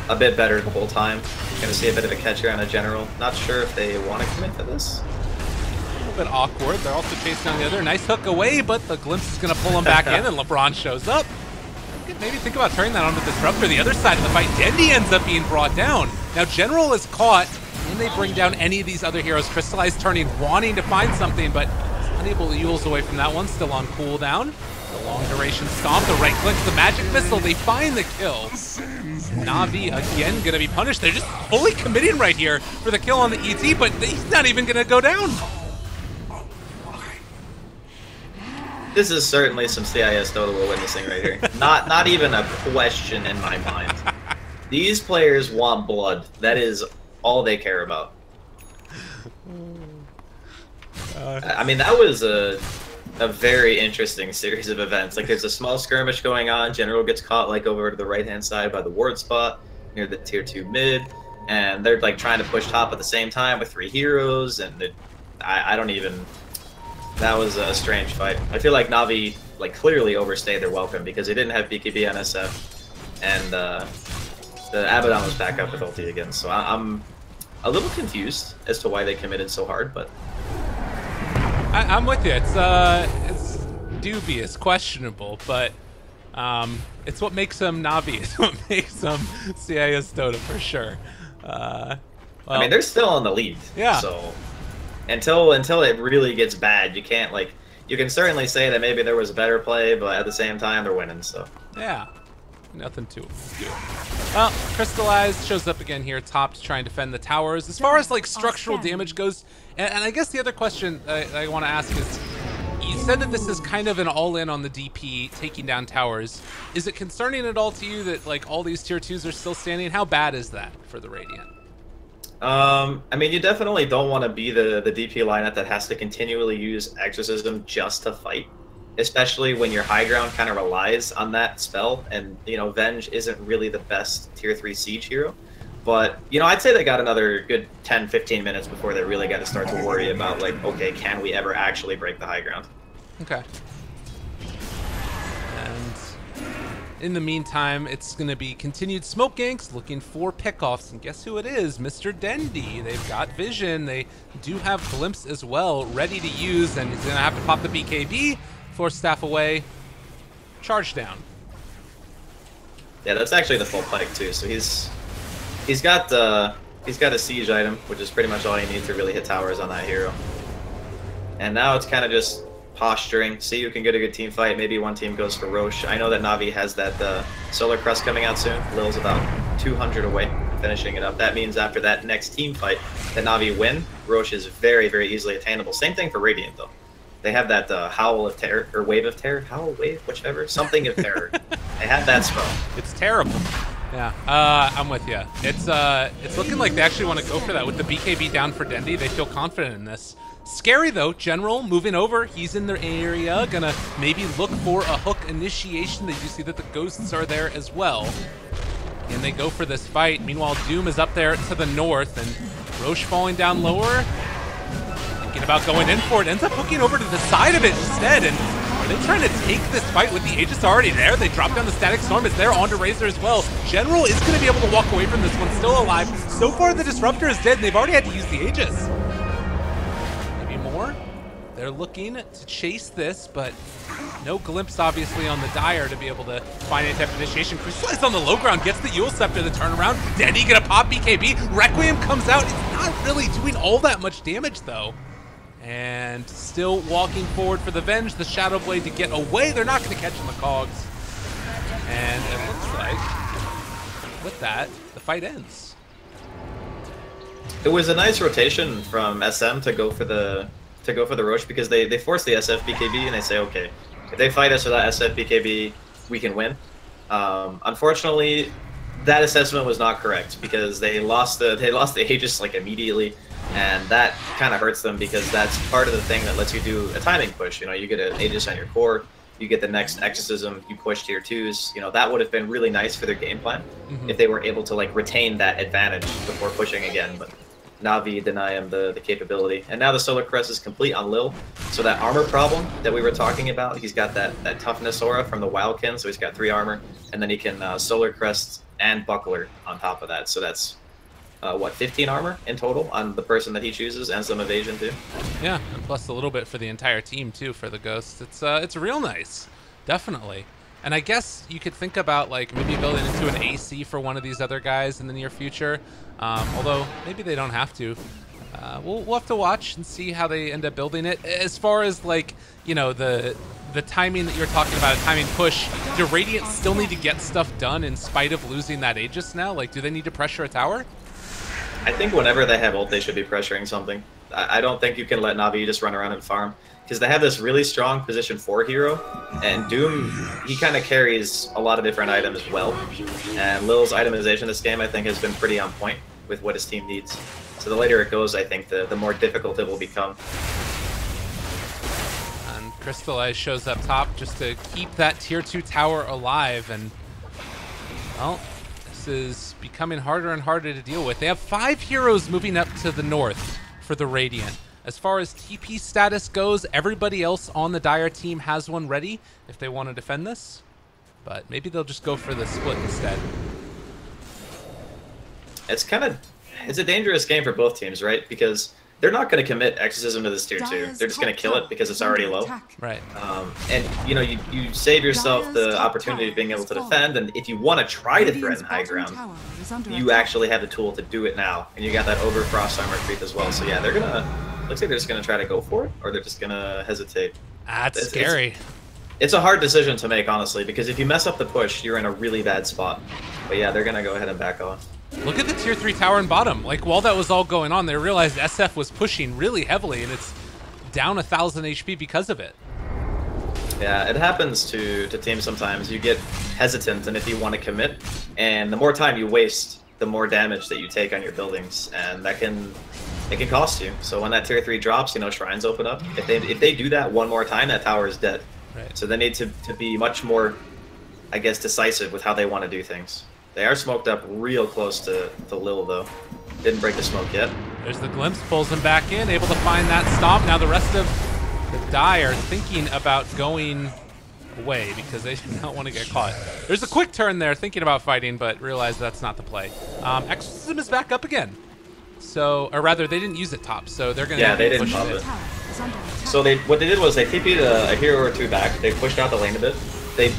a bit better the whole time. Gonna see a bit of a catch here on a general. Not sure if they want to commit to this. A little bit awkward. They're also chasing on the other. Nice hook away, but the Glimpse is going to pull him back in, and LeBron shows up. Maybe think about turning that on the Disruptor. The other side of the fight, Dendy ends up being brought down. Now, General is caught. Can they bring down any of these other heroes? Crystallize turning, wanting to find something, but unable to Yules away from that one. Still on cooldown. The long duration stomp, the right clicks, the magic missile, they find the kill. NaVi again gonna be punished. They're just fully committing right here for the kill on the ET, but he's not even gonna go down. This is certainly some CIS Dota we're witnessing right here. Not even a question in my mind. These players want blood. That is all they care about. I mean, that was a very interesting series of events. Like, there's a small skirmish going on. General gets caught like over to the right-hand side by the ward spot. near the tier 2 mid, and they're like trying to push top at the same time with 3 heroes, and I don't even. That was a strange fight. I feel like NaVi like clearly overstayed their welcome because they didn't have BKB on SF, and the Abaddon was back up with ulti again. So I'm a little confused as to why they committed so hard, but I'm with you. It's dubious, questionable, but it's what makes them NaVi. It's what makes them CIS Dota for sure. Well, I mean, they're still in the lead. Yeah. So until it really gets bad, you can't like. You can certainly say that maybe there was a better play, but at the same time, they're winning. So yeah, nothing to do. Well, Crystallized shows up again here, top to try and defend the towers. As far as like structural damage goes, and I guess the other question I want to ask is, you said that this is kind of an all-in on the DP, taking down towers. Is it concerning at all to you that like all these tier 2s are still standing? How bad is that for the Radiant? I mean, you definitely don't want to be the DP lineup that has to continually use Exorcism just to fight, especially when your high ground kind of relies on that spell, and, you know, Venge isn't really the best tier 3 siege hero. But, you know, I'd say they got another good 10-15 minutes before they really got to start to worry about, like, okay, can we ever actually break the high ground? Okay. And in the meantime, it's going to be continued smoke ganks looking for pickoffs. And guess who it is? Mr. Dendy. They've got vision. They do have glimpse as well, ready to use. And he's going to have to pop the BKB, force staff away, charge down. Yeah, that's actually the full pike too. So he's got a siege item, which is pretty much all you need to really hit towers on that hero. And now it's kind of just posturing, see who can get a good team fight. Maybe one team goes for Roche. I know that NaVi has that Solar Crest coming out soon. Lil's about 200 away, finishing it up. That means after that next team fight that NaVi win, Roche is very, very easily attainable. Same thing for Radiant though. They have that Howl of Terror, or Wave of Terror, Howl, Wave, whichever, something of Terror. They have that spell. It's terrible. Yeah, I'm with you. It's looking like they actually want to go for that with the BKB down for Dendy. They feel confident in this. Scary though, General moving over. He's in their area, gonna maybe look for a hook initiation. They do see that the ghosts are there as well. And they go for this fight. Meanwhile, Doom is up there to the north, and Roche falling down lower. Thinking about going in for it, ends up hooking over to the side of it instead. And are they trying to take this fight with the Aegis already there? They drop down the Static Storm. It's there onto Razor as well. General is going to be able to walk away from this one, still alive. So far, the Disruptor is dead, and they've already had to use the Aegis. Maybe more? They're looking to chase this, but no glimpse, obviously, on the Dire to be able to find any type of initiation. Crystallized on the low ground, gets the Eul Scepter, the turnaround. Denny gonna pop BKB. Requiem comes out. It's not really doing all that much damage, though. And still walking forward for the Venge, the Shadow Blade to get away. They're not going to catch him the cogs. And it looks like, with that, the fight ends. It was a nice rotation from SM to go for the Roche, because they force the SF BKB and they say, okay, if they fight us with that SF BKB, we can win. Unfortunately, that assessment was not correct, because they lost the Aegis like immediately. And that kind of hurts them, because that's part of the thing that lets you do a timing push. You know, you get an Aegis on your core, you get the next Exorcism, you push tier 2s. You know, that would have been really nice for their game plan if they were able to like retain that advantage before pushing again. But NaVi deny him the capability. And now the Solar Crest is complete on Lil. So that armor problem that we were talking about, he's got that toughness aura from the Wildkin, so he's got 3 armor. And then he can Solar Crest and Buckler on top of that. So that's what, 15 armor in total on the person that he chooses, and some evasion too. Yeah, and plus a little bit for the entire team too for the Ghosts. It's real nice, definitely. And I guess you could think about like maybe building into an AC for one of these other guys in the near future. Although maybe they don't have to. We'll have to watch and see how they end up building it. As far as like, you know, the timing that you're talking about, a timing push, do Radiant still need to get stuff done in spite of losing that Aegis now? Like, do they need to pressure a tower? I think whenever they have ult, they should be pressuring something. I don't think you can let NaVi just run around and farm, because they have this really strong position 4 hero, and Doom, he kind of carries a lot of different items well. And Lil's itemization this game, I think, has been pretty on point with what his team needs. So the later it goes, I think the more difficult it will become. And Crystallized shows up top just to keep that tier 2 tower alive, and well, This is becoming harder and harder to deal with. They have 5 heroes moving up to the north for the Radiant. As far as TP status goes, everybody else on the Dire team has one ready if they want to defend this. But maybe they'll just go for the split instead. It's a dangerous game for both teams, right? Because they're not going to commit Exorcism to this tier 2. They're just going to kill it because it's already low. Right. And, you know, you save yourself the opportunity of being able to defend, and if you want to try to threaten high ground, you actually have the tool to do it now. And you got that over frost armor creep as well. So yeah, they're going to... Looks like they're just going to try to go for it, or they're just going to hesitate. That's scary. It's a hard decision to make, honestly, because if you mess up the push, you're in a really bad spot. But yeah, they're going to go ahead and back off. Look at the tier 3 tower in bottom. Like, while that was all going on, they realized SF was pushing really heavily, and it's down 1,000 HP because of it. Yeah, it happens to teams sometimes. You get hesitant, and if you want to commit, and the more time you waste, the more damage that you take on your buildings, and that can... It can cost you. So when that tier 3 drops, you know, shrines open up. If they do that one more time, that tower is dead. Right. So they need to be much more, I guess, decisive with how they want to do things. They are smoked up real close to Lil, though. Didn't break the smoke yet. There's the glimpse, pulls him back in, able to find that stomp. Now the rest of the Dire thinking about going away because they do not want to get caught. There's a quick turn there, thinking about fighting, but realize that's not the play. Exorcism is back up again. So, or rather, they didn't use it top, so they're gonna. Yeah, they didn't pop it. So what they did was they TP'd a hero or 2 back. They pushed out the lane a bit.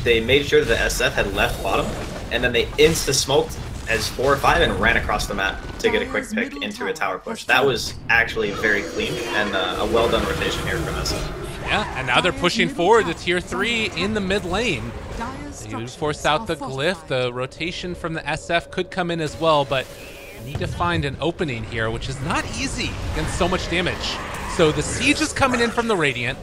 They made sure that the SF had left bottom, and then they insta smoked as 4 or 5 and ran across the map to get a quick pick into a tower push. That was actually very clean and a well done rotation here from SF. Yeah, and now they're pushing forward to tier 3 in the mid lane. They forced out the glyph. The rotation from the SF could come in as well, but need to find an opening here, which is not easy against so much damage. So the siege is coming in from the Radiant.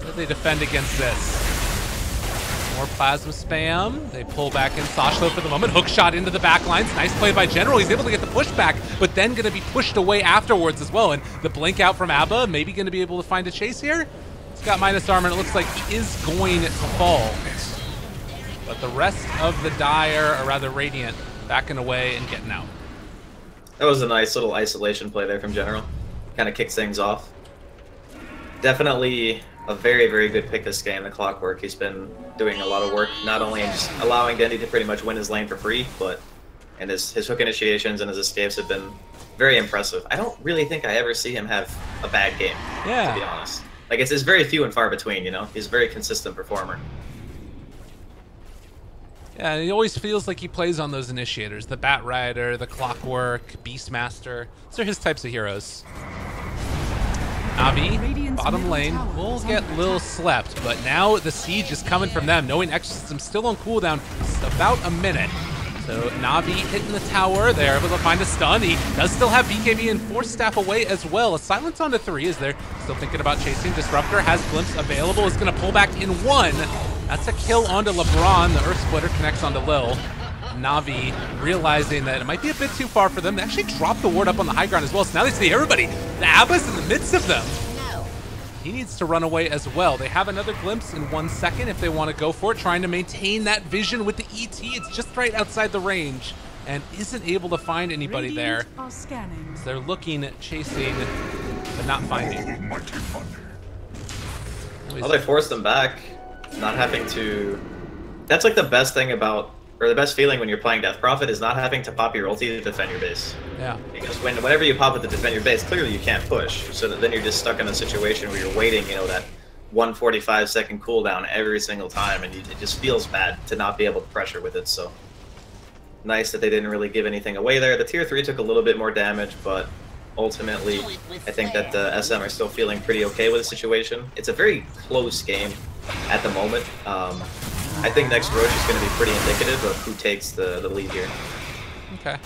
How do they defend against this? More plasma spam. They pull back in slozhniy for the moment. Hook shot into the back lines. Nice play by General. He's able to get the push back, but then going to be pushed away afterwards as well. And the blink out from Abba, maybe going to be able to find a chase here. He's got minus armor, and it looks like he is going to fall. But the rest of the Dire, or rather Radiant, backing away and getting out. That was a nice little isolation play there from General. Kind of kicks things off. Definitely a very, very good pick this game, the Clockwork. He's been doing a lot of work, not only in just allowing Dendy to pretty much win his lane for free, but and his hook initiations and his escapes have been very impressive. I don't really think I ever see him have a bad game, to be honest. Like, it's very few and far between, you know? He's a very consistent performer. Yeah, he always feels like he plays on those initiators. The Bat Rider, the Clockwork, Beastmaster. Those are his types of heroes. NaVi, bottom lane, will get Lil slept, but now the siege is coming from them, knowing Exorcism still on cooldown, about a minute. So NaVi hitting the tower, they're able to find a stun. He does still have BKB and Force Staff away as well. A silence onto 3 is there, still thinking about chasing. Disruptor has Glimpse available, is going to pull back in 1. That's a kill onto LeBron. The Earth Splitter connects onto Lil. NaVi realizing that it might be a bit too far for them. They actually dropped the ward up on the high ground as well, so now they see everybody. The Abba's in the midst of them. He needs to run away as well. They have another glimpse in 1 second if they want to go for it, trying to maintain that vision with the ET. It's just right outside the range and isn't able to find anybody there. So they're looking at chasing, but not finding. Well, they forced them back, not having to... That's like the best thing about, or the best feeling when you're playing Death Prophet is not having to pop your ulti to defend your base. Yeah. Because whenever you pop it to defend your base, clearly you can't push. So that then you're just stuck in a situation where you're waiting, you know, that 145-second cooldown every single time, and it just feels bad to not be able to pressure with it. So nice that they didn't really give anything away there. The tier 3 took a little bit more damage, but ultimately I think that the SM are still feeling pretty okay with the situation. It's a very close game at the moment. I think next Roche is going to be pretty indicative of who takes the lead here. Okay.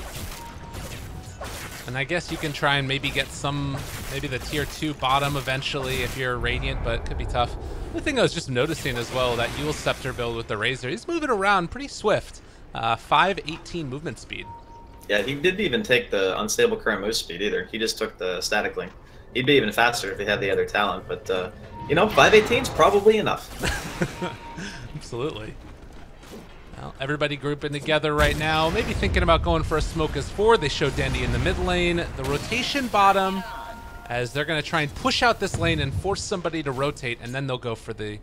And I guess you can try and maybe get some, maybe the tier 2 bottom eventually if you're Radiant, but it could be tough. The thing I was just noticing as well, that Yule Scepter build with the Razor, he's moving around pretty swift. 518 movement speed. Yeah, he didn't even take the unstable current move speed either. He just took the static link. He'd be even faster if he had the other talent, but you know, 518 is probably enough. Absolutely. Well, everybody grouping together right now. Maybe thinking about going for a smoke as 4. They show Dendy in the mid lane. The rotation bottom, as they're going to try and push out this lane and force somebody to rotate, and then they'll go for the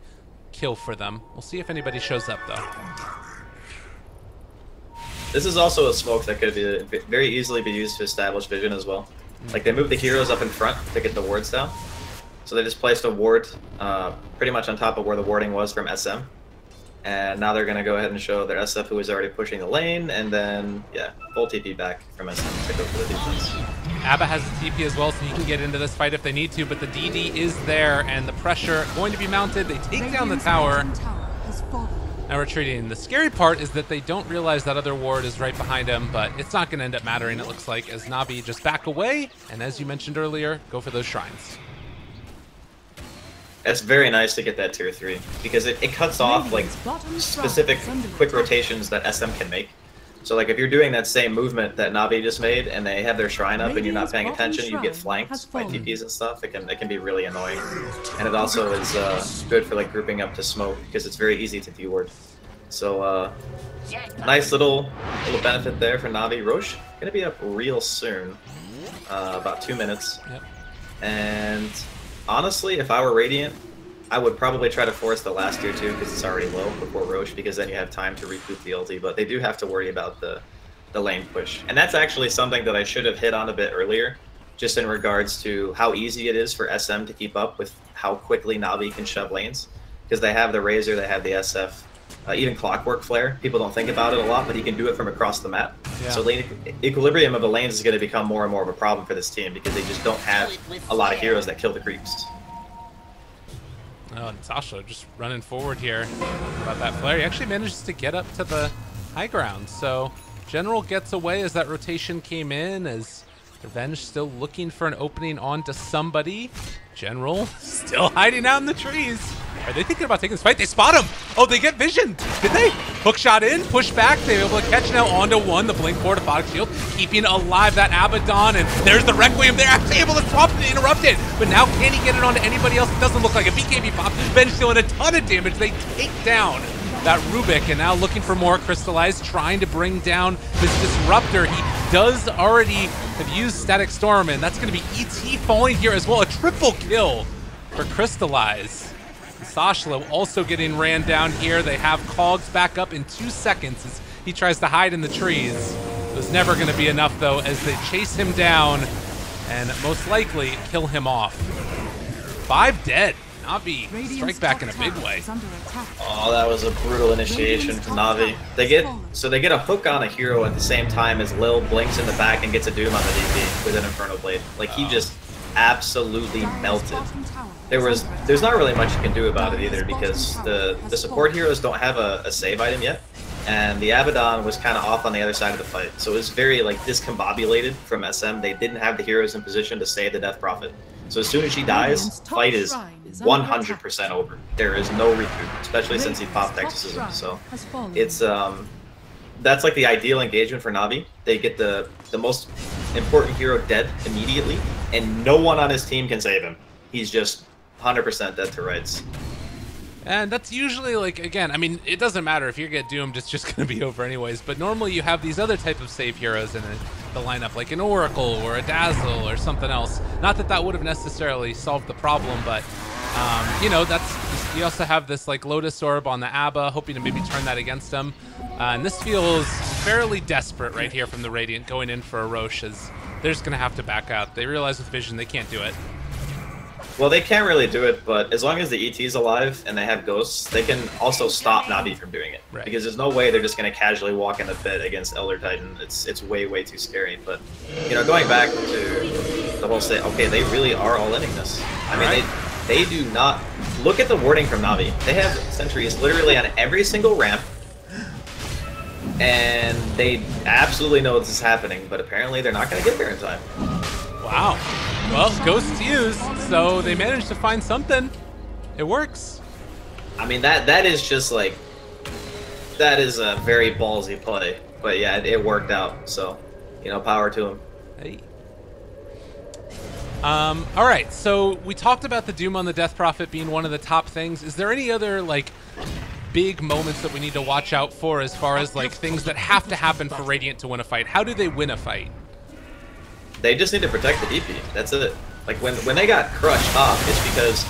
kill for them. We'll see if anybody shows up, though. This is also a smoke that could be very easily be used to establish vision as well. Like, they move the heroes up in front to get the wards down. So they just placed a ward pretty much on top of where the warding was from SM. And now they're going to go ahead and show their SF, who is already pushing the lane, and then, yeah, full TP back from SM to go for the defense. Abba has the TP as well, so you can get into this fight if they need to, but the DD is there, and the pressure going to be mounted. They take down the tower. Now retreating. The scary part is that they don't realize that other ward is right behind him, but it's not going to end up mattering, it looks like, as NaVi just back away, and as you mentioned earlier, go for those shrines. It's very nice to get that tier 3, because it cuts off like specific quick rotations that SM can make. So like if you're doing that same movement that NaVi just made and they have their shrine up and you're not paying attention, you get flanked by TPs and stuff. It can be really annoying. And it also is good for like grouping up to smoke because it's very easy to deward. So nice little benefit there for NaVi. Roche gonna be up real soon, about 2 minutes. Yep. And honestly, if I were Radiant, I would probably try to force the last tier 2 because it's already low before Roche, because then you have time to recoup the ulti, but they do have to worry about the lane push. And that's actually something that I should have hit on a bit earlier, just in regards to how easy it is for SM to keep up with how quickly NaVi can shove lanes. Because they have the Razor, they have the SF, even Clockwork Flare. People don't think about it a lot, but he can do it from across the map. Yeah. So lane equilibrium of the lanes is going to become more and more of a problem for this team because they just don't have a lot of heroes that kill the creeps. Oh, and Sasha just running forward here about that flare. He actually manages to get up to the high ground. So General gets away as that rotation came in, as Revenge still looking for an opening onto somebody. General still hiding out in the trees. Are they thinking about taking this fight? They spot him. Oh, they get visioned. Did they? Hook shot in, push back. They're able to catch now onto one. The blink forward to Fox Shield, keeping alive that Abaddon. And there's the Requiem. They're actually able to swap it and interrupt it. But now can he get it onto anybody else? It doesn't look like a BKB pop. Ben's dealing a ton of damage. They take down that Rubik, and now looking for more Crystallized, trying to bring down this Disruptor. He does already have used Static Storm, and that's going to be ET falling here as well. A triple kill for Crystallize. Sashlo also getting ran down here. They have Cogs back up in 2 seconds as he tries to hide in the trees. It was never going to be enough, though, as they chase him down and most likely kill him off. 5 dead. NaVi strike back in a big way. Oh, that was a brutal initiation from NaVi. They get a hook on a hero at the same time as Lil blinks in the back and gets a Doom on the DP with an Inferno Blade. Like, he just absolutely melted. There's not really much you can do about it either, because the support heroes don't have a save item yet, and the Abaddon was kind of off on the other side of the fight, so it was very like discombobulated from SM. They didn't have the heroes in position to save the Death Prophet, so as soon as she dies, fight is 100% over. There is no recoup, especially since he popped Exorcism. So it's that's like the ideal engagement for NaVi. They get the most important hero dead immediately, and no one on his team can save him. He's just 100% dead to rights. And that's usually, like, again, I mean, it doesn't matter if you get doomed, it's just going to be over anyways. But normally you have these other type of save heroes in the lineup, like an Oracle or a Dazzle or something else. Not that that would have necessarily solved the problem, but, you know, you also have this, like, Lotus Orb on the Abba, hoping to maybe turn that against him. And this feels fairly desperate right here from the Radiant, going in for a Roche, as they're just going to have to back out. They realize with Vision they can't do it. Well, they can't really do it, but as long as the ET's alive and they have ghosts, they can also stop NaVi from doing it. Right. Because there's no way they're just going to casually walk in the pit against Elder Titan. It's way, way too scary. But, you know, going back to the whole state, okay, they really are all-inning this. I mean, they do not... Look at the wording from NaVi. They have sentries literally on every single ramp, and they absolutely know this is happening, but apparently they're not going to get there in time. Wow. Well, ghosts used, so they managed to find something. It works. I mean, that is just like, that is a very ballsy play. But yeah, it worked out. So, you know, power to him. Hey. All right, so we talked about the Doom on the Death Prophet being one of the top things. Is there any other, like, big moments that we need to watch out for as far as like things that have to happen for Radiant to win a fight? How do they win a fight? They just need to protect the DP. That's it. Like when they got crushed off, it's because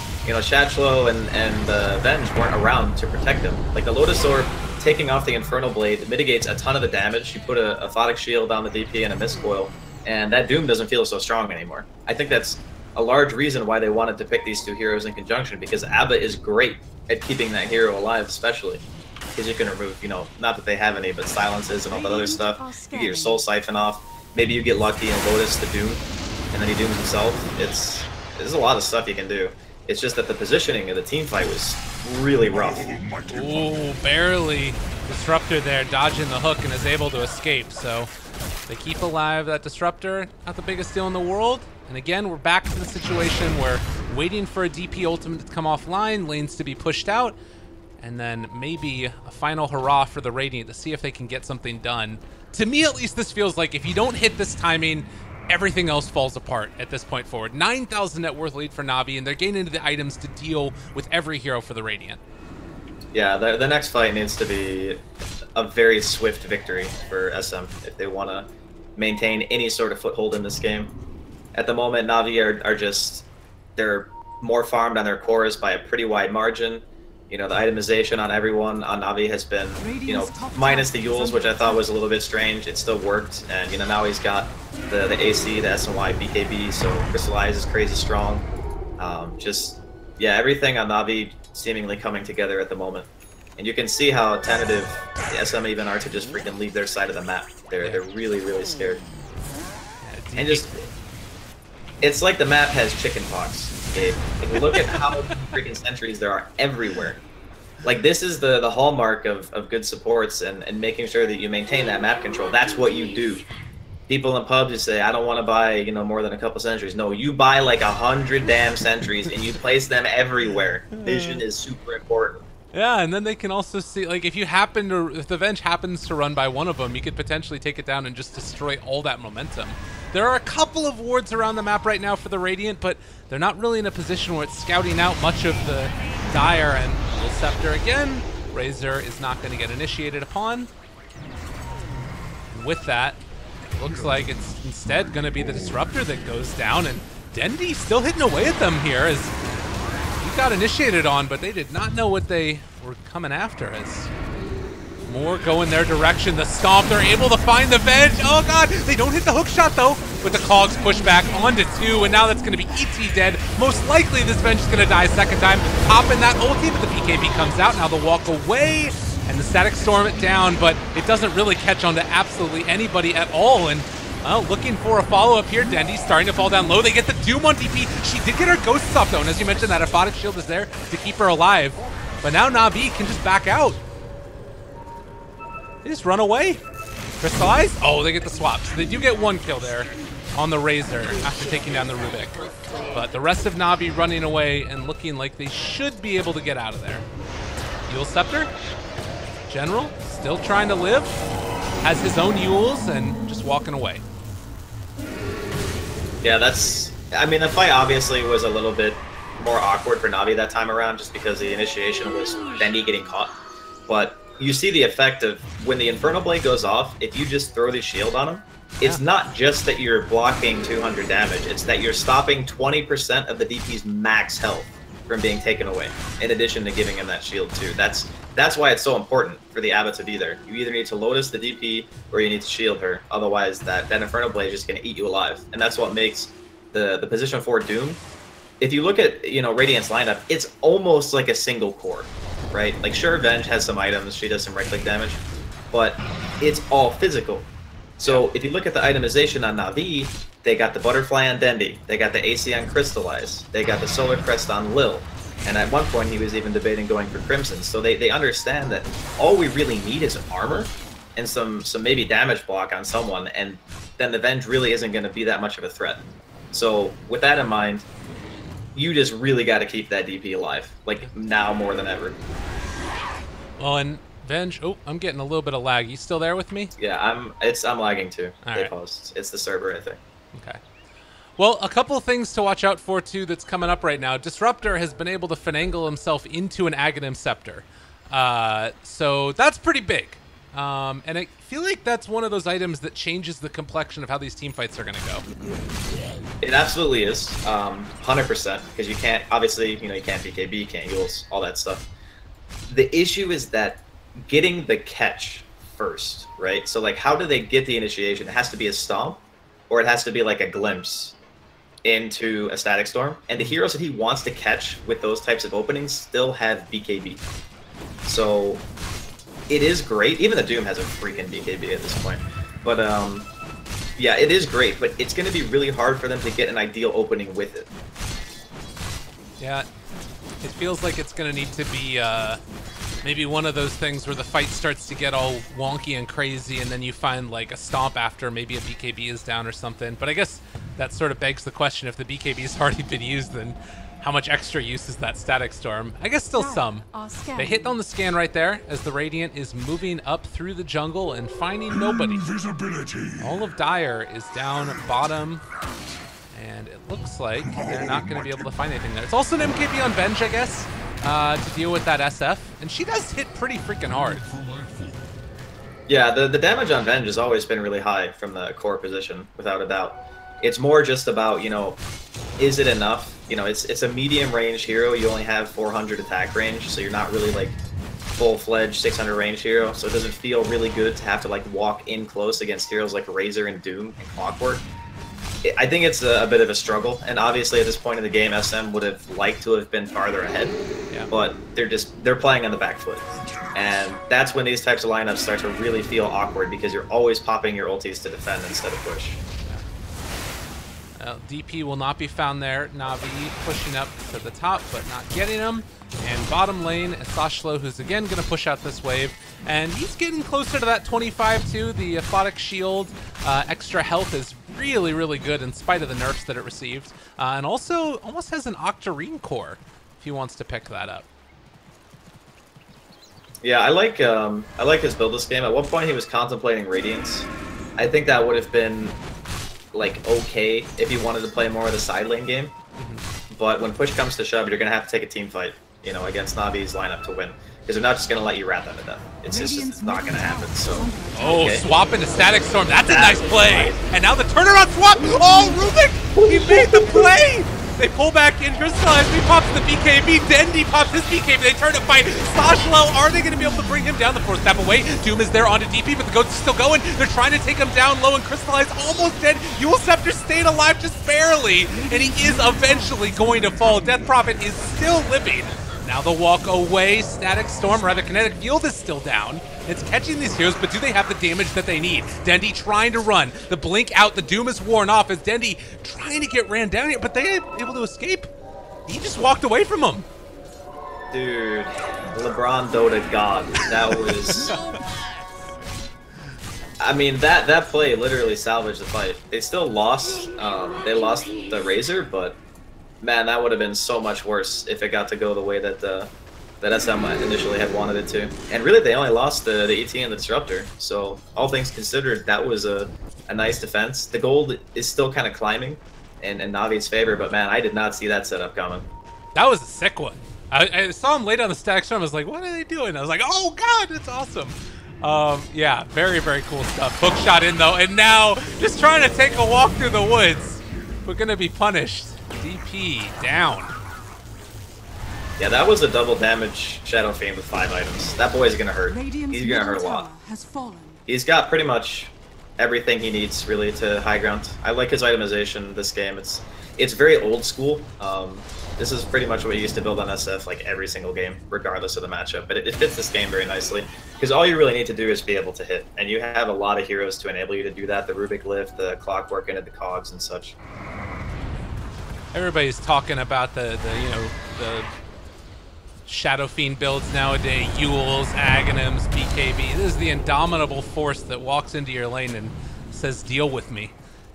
Shadchlo and Venge weren't around to protect them. Like the Lotus Orb taking off the Infernal Blade mitigates a ton of the damage. You put a Photic Shield on the DP and a Mist Coil, and that Doom doesn't feel so strong anymore. I think that's a large reason why they wanted to pick these two heroes in conjunction, because Abba is great at keeping that hero alive, especially because you can remove, not that they have any, but silences and all that other stuff. You get your Soul Siphon off. Maybe you get lucky and Lotus the Doom, and then he dooms himself. There's a lot of stuff you can do. It's just that the positioning of the team fight was really rough. Ooh, barely. Disruptor there dodging the hook and is able to escape. So they keep alive that Disruptor. Not the biggest deal in the world. And again, we're back to the situation where waiting for a DP ultimate to come offline, lanes to be pushed out, and then maybe a final hurrah for the Radiant to see if they can get something done. To me, at least, this feels like if you don't hit this timing, everything else falls apart at this point forward. 9,000 net worth lead for Navi, and they're gaining into the items to deal with every hero for the Radiant. Yeah, the next fight needs to be a very swift victory for SM if they want to maintain any sort of foothold in this game. At the moment, Navi are just, they're more farmed on their cores by a pretty wide margin. The itemization on everyone on Navi has been, minus the Yules, which I thought was a little bit strange. It still worked, and now he's got the AC, the SNY, BKB, so Crystallize is crazy strong. Everything on Navi seemingly coming together at the moment. And you can see how tentative the SM even are to just freaking leave their side of the map. They're really, really scared. And just, it's like the map has chicken pox. Gabe. If you look at how many freaking sentries there are everywhere. Like, this is the hallmark of good supports and making sure that you maintain that map control. That's what you do. People in pubs just say, I don't want to buy, more than a couple sentries. No, you buy like 100 damn sentries and you place them everywhere. Vision is super important. Yeah, and then they can also see, like, if the Venge happens to run by one of them, you could potentially take it down and just destroy all that momentum. There are a couple of wards around the map right now for the Radiant, but they're not really in a position where it's scouting out much of the Dire, and Will Scepter again. Razor is not going to get initiated upon. And with that, it looks like it's instead going to be the Disruptor that goes down, and Dendi still hitting away at them here as he got initiated on, but they did not know what they were coming after as more go in their direction. The Stomp, they're able to find the Venge. Oh god, they don't hit the hook shot though. With the Cogs push back onto 2, and now that's going to be ET dead. Most likely this Venge is going to die a second time. Popping that ulti, but the BKB comes out. Now the walk away, and the Static Storm it down, but it doesn't really catch on to absolutely anybody at all. And looking for a follow-up here. Dendi's starting to fall down low. They get the Doom on DP. She did get her Ghosts off though, and as you mentioned, that Aphotic Shield is there to keep her alive. But now NaVi can just back out. They just run away. Crystallize? Oh, they get the swap. So they do get one kill there on the Razor after taking down the Rubik. But the rest of NaVi running away and looking like they should be able to get out of there. Yule Scepter, General, still trying to live. Has his own Yules and just walking away. Yeah, the fight obviously was a little bit more awkward for NaVi that time around just because the initiation was Dendi getting caught. But you see the effect of when the Infernal Blade goes off, if you just throw the shield on him, it's not just that you're blocking 200 damage, it's that you're stopping 20% of the DP's max health from being taken away, in addition to giving him that shield too. That's why it's so important for the Abbot to be there. You either need to Lotus the DP or you need to shield her, otherwise that Infernal Blade is just going to eat you alive. And that's what makes the position 4 Doom. If you look at Radiant's lineup, it's almost like a single core, right? Like, sure, Venge has some items, she does some right-click damage, but it's all physical. So if you look at the itemization on NaVi, they got the Butterfly on Dendi, they got the AC on Crystallize, they got the Solar Crest on Lil, and at one point he was even debating going for Crimson. So they understand that all we really need is armor and some maybe damage block on someone, and then the Venge really isn't going to be that much of a threat. So with that in mind, you just really got to keep that DP alive, like now more than ever. Well, and Venge, oh, I'm getting a little bit of lag. You still there with me? Yeah, I'm lagging too. All right. It's the server, I think. Okay. Well, a couple of things to watch out for too that's coming up right now. Disruptor has been able to finagle himself into an Aghanim Scepter. So that's pretty big. And I feel like that's one of those items that changes the complexion of how these team fights are going to go. It absolutely is, 100%, because you can't, obviously, you know, you can't BKB, you can't heals, all that stuff. The issue is that getting the catch first, right? So, like, how do they get the initiation? It has to be a stomp, or it has to be, like, a glimpse into a Static Storm. And the heroes that he wants to catch with those types of openings still have BKB. So it is great. Even the Doom has a freaking BKB at this point. But yeah, it is great, but it's going to be really hard for them to get an ideal opening with it. Yeah, it feels like it's going to need to be maybe one of those things where the fight starts to get all wonky and crazy, and then you find like a stomp after maybe a BKB is down or something. But I guess that sort of begs the question, if the BKB has already been used, then how much extra use is that Static Storm? I guess still some. They hit on the scan right there as the Radiant is moving up through the jungle and finding nobody. All of Dire is down bottom, and it looks like they're not going to be able to find anything there. It's also an MKB on Venge, I guess, to deal with that SF, and she does hit pretty freaking hard. Yeah, the damage on Venge has always been really high from the core position, without a doubt. It's more just about, you know, is it enough? You know, it's a medium range hero. You only have 400 attack range, so you're not really like full-fledged 600 range hero. So it doesn't feel really good to have to like walk in close against heroes like Razor and Doom and Clockwork. I think it's a bit of a struggle, and obviously at this point in the game, SM would have liked to have been farther ahead, but they're playing on the back foot. And that's when these types of lineups start to really feel awkward, because you're always popping your ultis to defend instead of push. DP will not be found there. NaVi pushing up to the top, but not getting him. And bottom lane, slozhniy, who's again going to push out this wave. And he's getting closer to that 25 too. The Aphotic Shield extra health is really, really good in spite of the nerfs that it received. And also almost has an Octarine core if he wants to pick that up. Yeah, I like his build this game. At one point he was contemplating Radiance. I think that would have been like okay if you wanted to play more of the side lane game, but when push comes to shove, you're gonna have to take a team fight, you know, against NaVi's lineup to win, because they're not just gonna let you rat them to death. It's just not gonna happen. So swap into Static Storm, that's a nice play. And now the turnaround swap. Oh, Rubik, he made the play. They pull back in, Draskyl, he pops the BKB, Dendi pops his BKB, they turn to fight. slozhniy, are they going to be able to bring him down? The force step away, Doom is there onto DP, but the Goats are still going. They're trying to take him down low, and Crystallize almost dead. Eul Scepter staying alive just barely, and he is eventually going to fall. Death Prophet is still living. Now the walk away, Static Storm, rather Kinetic Field is still down. It's catching these heroes, but do they have the damage that they need? Dendi trying to run. The blink out, the Doom is worn off as Dendi trying to get ran down here, but they able to escape. He just walked away from him. Dude, LeBron Dota God. That was... I mean, that play literally salvaged the fight. They still lost. They lost the Razor, but man, that would have been so much worse if it got to go the way that that SM initially had wanted it to. And really, they only lost the ET and the Disruptor. So all things considered, that was a nice defense. The gold is still kind of climbing in Navi's favor, but man, I did not see that setup coming. That was a sick one. I saw him lay down the Static Storm. I was like, what are they doing? I was like, oh god, it's awesome. Yeah, very, very cool stuff. Hook shot in though, and now just trying to take a walk through the woods. We're gonna be punished. DP down. Yeah, that was a double damage Shadow Fiend with 5 items. That boy's gonna hurt. He's gonna hurt a lot. He's got pretty much everything he needs really to high ground. I like his itemization this game. It's very old school. This is pretty much what you used to build on SF like every single game, regardless of the matchup. But it fits this game very nicely, because all you really need to do is be able to hit, and you have a lot of heroes to enable you to do that. The Rubik lift, the Clockwork into the cogs and such. Everybody's talking about the Shadow Fiend builds nowadays, Euls, Aghanims, BKB. This is the indomitable force that walks into your lane and says, deal with me.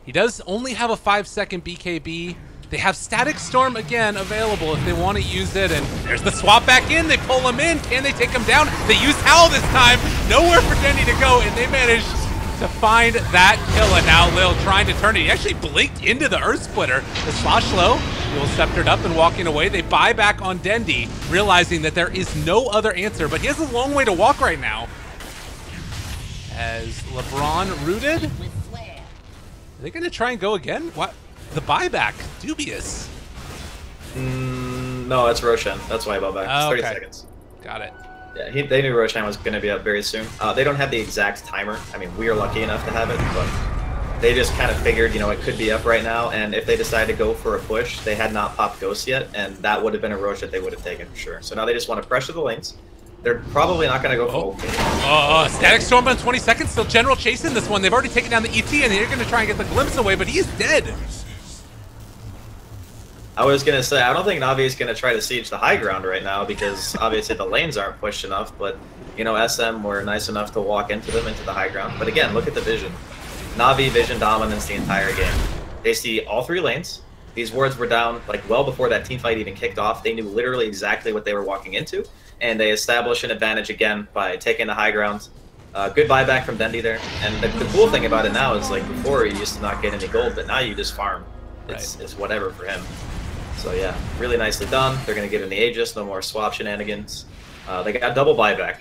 He does only have a 5-second BKB. They have Static Storm again available if they want to use it, and there's the swap back in. They pull him in. Can they take him down? They use Howl this time. Nowhere for Dendi to go, and they managed to find that kill. And now Lil trying to turn it. He actually blinked into the Earth Splitter. The slozhniy Yule sceptered up and walking away. They buy back on Dendi, realizing that there is no other answer, but he has a long way to walk right now. As LeBron rooted. Are they going to try and go again? What? The buyback. Dubious. No, it's Roshan. That's why I bought back. It's 30 seconds. Got it. Yeah, they knew Roshan was going to be up very soon. They don't have the exact timer. I mean, we are lucky enough to have it, but they just kind of figured, you know, it could be up right now, and if they decide to go for a push, they had not popped Ghost yet, and that would have been a Rosh that they would have taken for sure. So now they just want to pressure the lanes. They're probably not going to go for Static Storm on 20 seconds. Still General chasing this one. They've already taken down the ET, and they're going to try and get the glimpse away, but he's dead. I was going to say, I don't think NaVi is going to try to siege the high ground right now because obviously the lanes aren't pushed enough, but, you know, SM were nice enough to walk into them, into the high ground. But again, look at the vision. NaVi vision dominance the entire game. They see all 3 lanes. These wards were down like well before that team fight even kicked off. They knew literally exactly what they were walking into, and they established an advantage again by taking the high ground. Good buyback from Dendi there. And the cool thing about it now is, like, before you used to not get any gold, but now you just farm. It's whatever for him. So yeah, really nicely done. They're going to give him the Aegis, no more swap shenanigans. They got double buyback.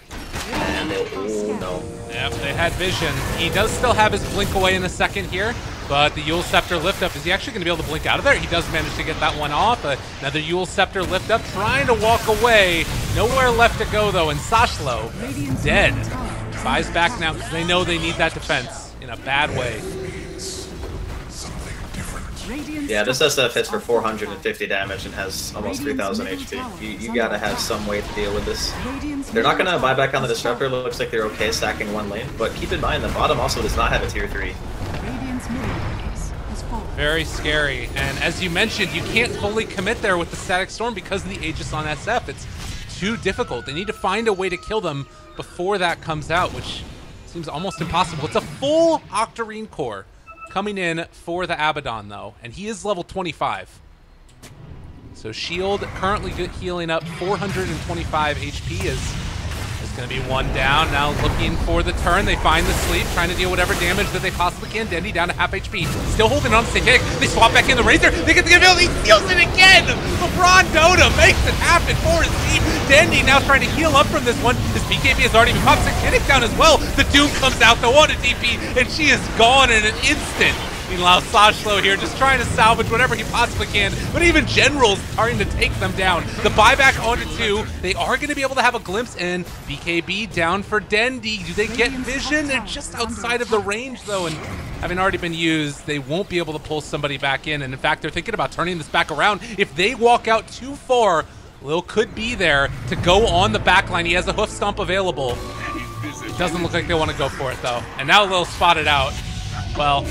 And oh no. Yep, they had vision. He does still have his blink away in a second here, but the Yule Scepter lift up, is he actually going to be able to blink out of there? He does manage to get that one off. Another Yule Scepter lift up, trying to walk away. Nowhere left to go though, and Sashlo dead. Buys back now because they know they need that defense in a bad way. Yeah, this SF hits for 450 damage and has almost 3,000 HP. You gotta have some way to deal with this. They're not gonna buy back on the Disruptor. Looks like they're okay stacking one lane, but keep in mind the bottom also does not have a tier 3. Very scary, and as you mentioned, you can't fully commit there with the Static Storm because of the Aegis on SF. It's too difficult. They need to find a way to kill them before that comes out, which seems almost impossible. It's a full Octarine core coming in for the Abaddon, though, and he is level 25. So shield currently healing up 425 HP is going to be one down. Now looking for the turn. They find the sleep, trying to deal whatever damage that they possibly can. Dendi down to half HP. Still holding on to Satanic. They swap back in the Razor. They get the ability. He steals it again. LeBron Dota makes it happen for his team. Dendi now trying to heal up from this one. His BKB has already been popped. Satanic down as well. The Doom comes out, the one DP, and she is gone in an instant. Meanwhile, Sashlo here just trying to salvage whatever he possibly can, but even General's trying to take them down. The buyback onto 2. They are going to be able to have a glimpse in. BKB down for Dendi. Do they get vision? They're just outside of the range, though, and having already been used, they won't be able to pull somebody back in. And in fact, they're thinking about turning this back around. If they walk out too far, Lil could be there to go on the back line. He has a hoof stomp available. It doesn't look like they want to go for it, though. And now Lil spotted out. Well,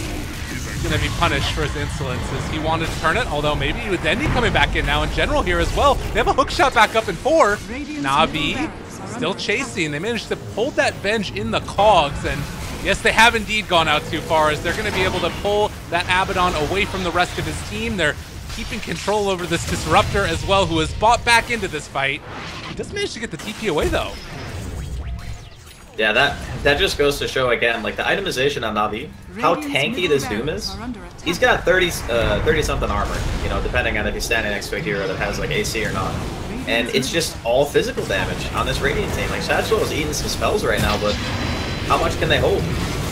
going to be punished for his insolence as he wanted to turn it, although maybe with Dendi coming back in now in general here as well. They have a hook shot back up in 4. NaVi still chasing. They managed to hold that Venge in the cogs, and yes, they have indeed gone out too far as they're going to be able to pull that Abaddon away from the rest of his team. They're keeping control over this Disruptor as well, who has bought back into this fight. He does manage to get the TP away though. Yeah, that just goes to show again, like the itemization on NaVi, how tanky this Doom is. He's got 30-something armor, you know, depending on if he's standing next to a hero that has like AC or not. And it's just all physical damage on this Radiant team. Like Satchel is eating some spells right now, but how much can they hold?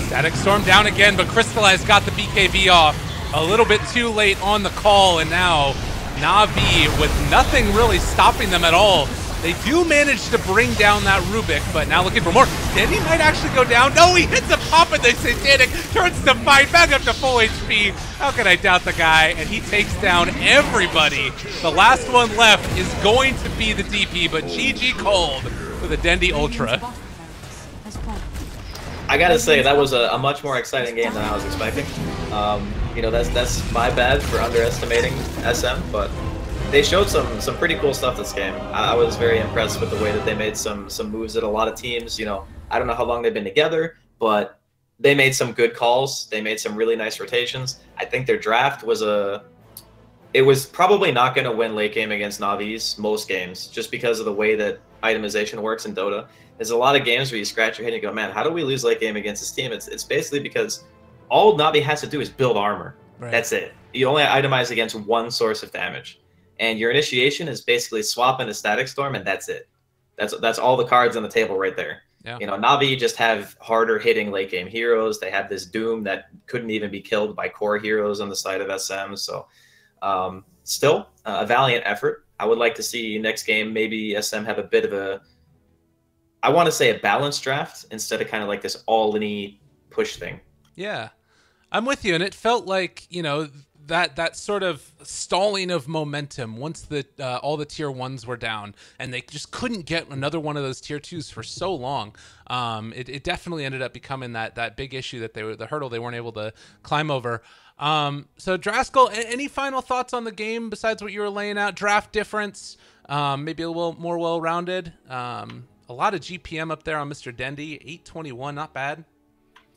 Static Storm down again, but Crystallize got the BKB off a little bit too late on the call, and now NaVi with nothing really stopping them at all. They do manage to bring down that Rubik, but now looking for more. Dendi might actually go down. No, he hits a pop and they Satanic turns to fight back up to full HP. How can I doubt the guy? And he takes down everybody. The last one left is going to be the DP, but GG cold for the Dendi Ultra. I gotta say, that was a much more exciting game than I was expecting. You know, that's my bad for underestimating SM, but they showed some pretty cool stuff this game. I was very impressed with the way that they made some moves that a lot of teams, you know, I don't know how long they've been together, but they made some good calls. They made some really nice rotations. I think their draft was it was probably not going to win late game against NaVi's most games, just because of the way that itemization works in Dota. There's a lot of games where you scratch your head and you go, man, how do we lose late game against this team? It's basically because all NaVi has to do is build armor. Right. That's it. You only itemize against one source of damage. And your initiation is basically swap into Static Storm, and that's it. That's all the cards on the table right there. Yeah. You know, NaVi just have harder hitting late game heroes. They have this Doom that couldn't even be killed by core heroes on the side of SM. So still a valiant effort. I would like to see next game maybe SM have a bit of a, I want to say a balanced draft instead of kind of like this all-in push thing. Yeah, I'm with you. And it felt like, you know, that sort of stalling of momentum once the all the tier 1s were down, and they just couldn't get another one of those tier 2s for so long. It definitely ended up becoming that big issue that the hurdle they weren't able to climb over. So Draskyl, any final thoughts on the game besides what you were laying out? Draft difference, maybe a little more well-rounded. A lot of GPM up there on Mr. Dendy, 821, not bad.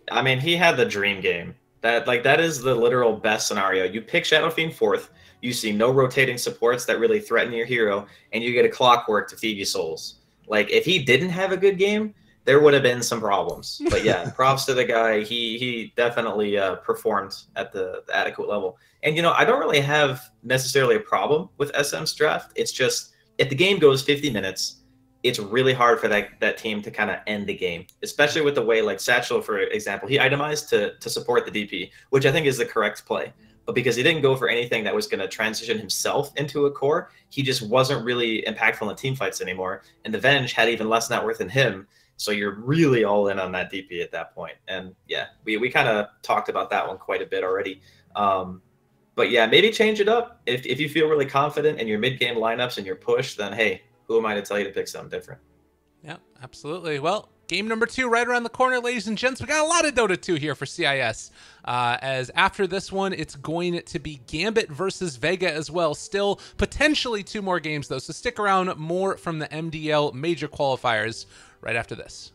I mean, he had the dream game. That is the literal best scenario. You pick Shadow Fiend 4th, you see no rotating supports that really threaten your hero, and you get a Clockwork to feed you souls. Like, if he didn't have a good game, there would have been some problems. But yeah, props to the guy. He definitely performed at the adequate level. And, you know, I don't really have necessarily a problem with SM's draft. It's just, if the game goes 50 minutes, it's really hard for that team to kind of end the game, especially with the way, like Satchel, for example, he itemized to support the DP, which I think is the correct play. But because he didn't go for anything that was going to transition himself into a core, he just wasn't really impactful in the team fights anymore. And the Venge had even less net worth than him. So you're really all in on that DP at that point. And yeah, we kind of talked about that one quite a bit already. But yeah, maybe change it up. If you feel really confident in your mid-game lineups and your push, then hey, who am I to tell you to pick something different? Yeah, absolutely. Well, game number 2 right around the corner, ladies and gents. We got a lot of Dota 2 here for CIS. As after this one, it's going to be Gambit versus Vega as well. Still potentially 2 more games, though. So stick around. More from the MDL major qualifiers right after this.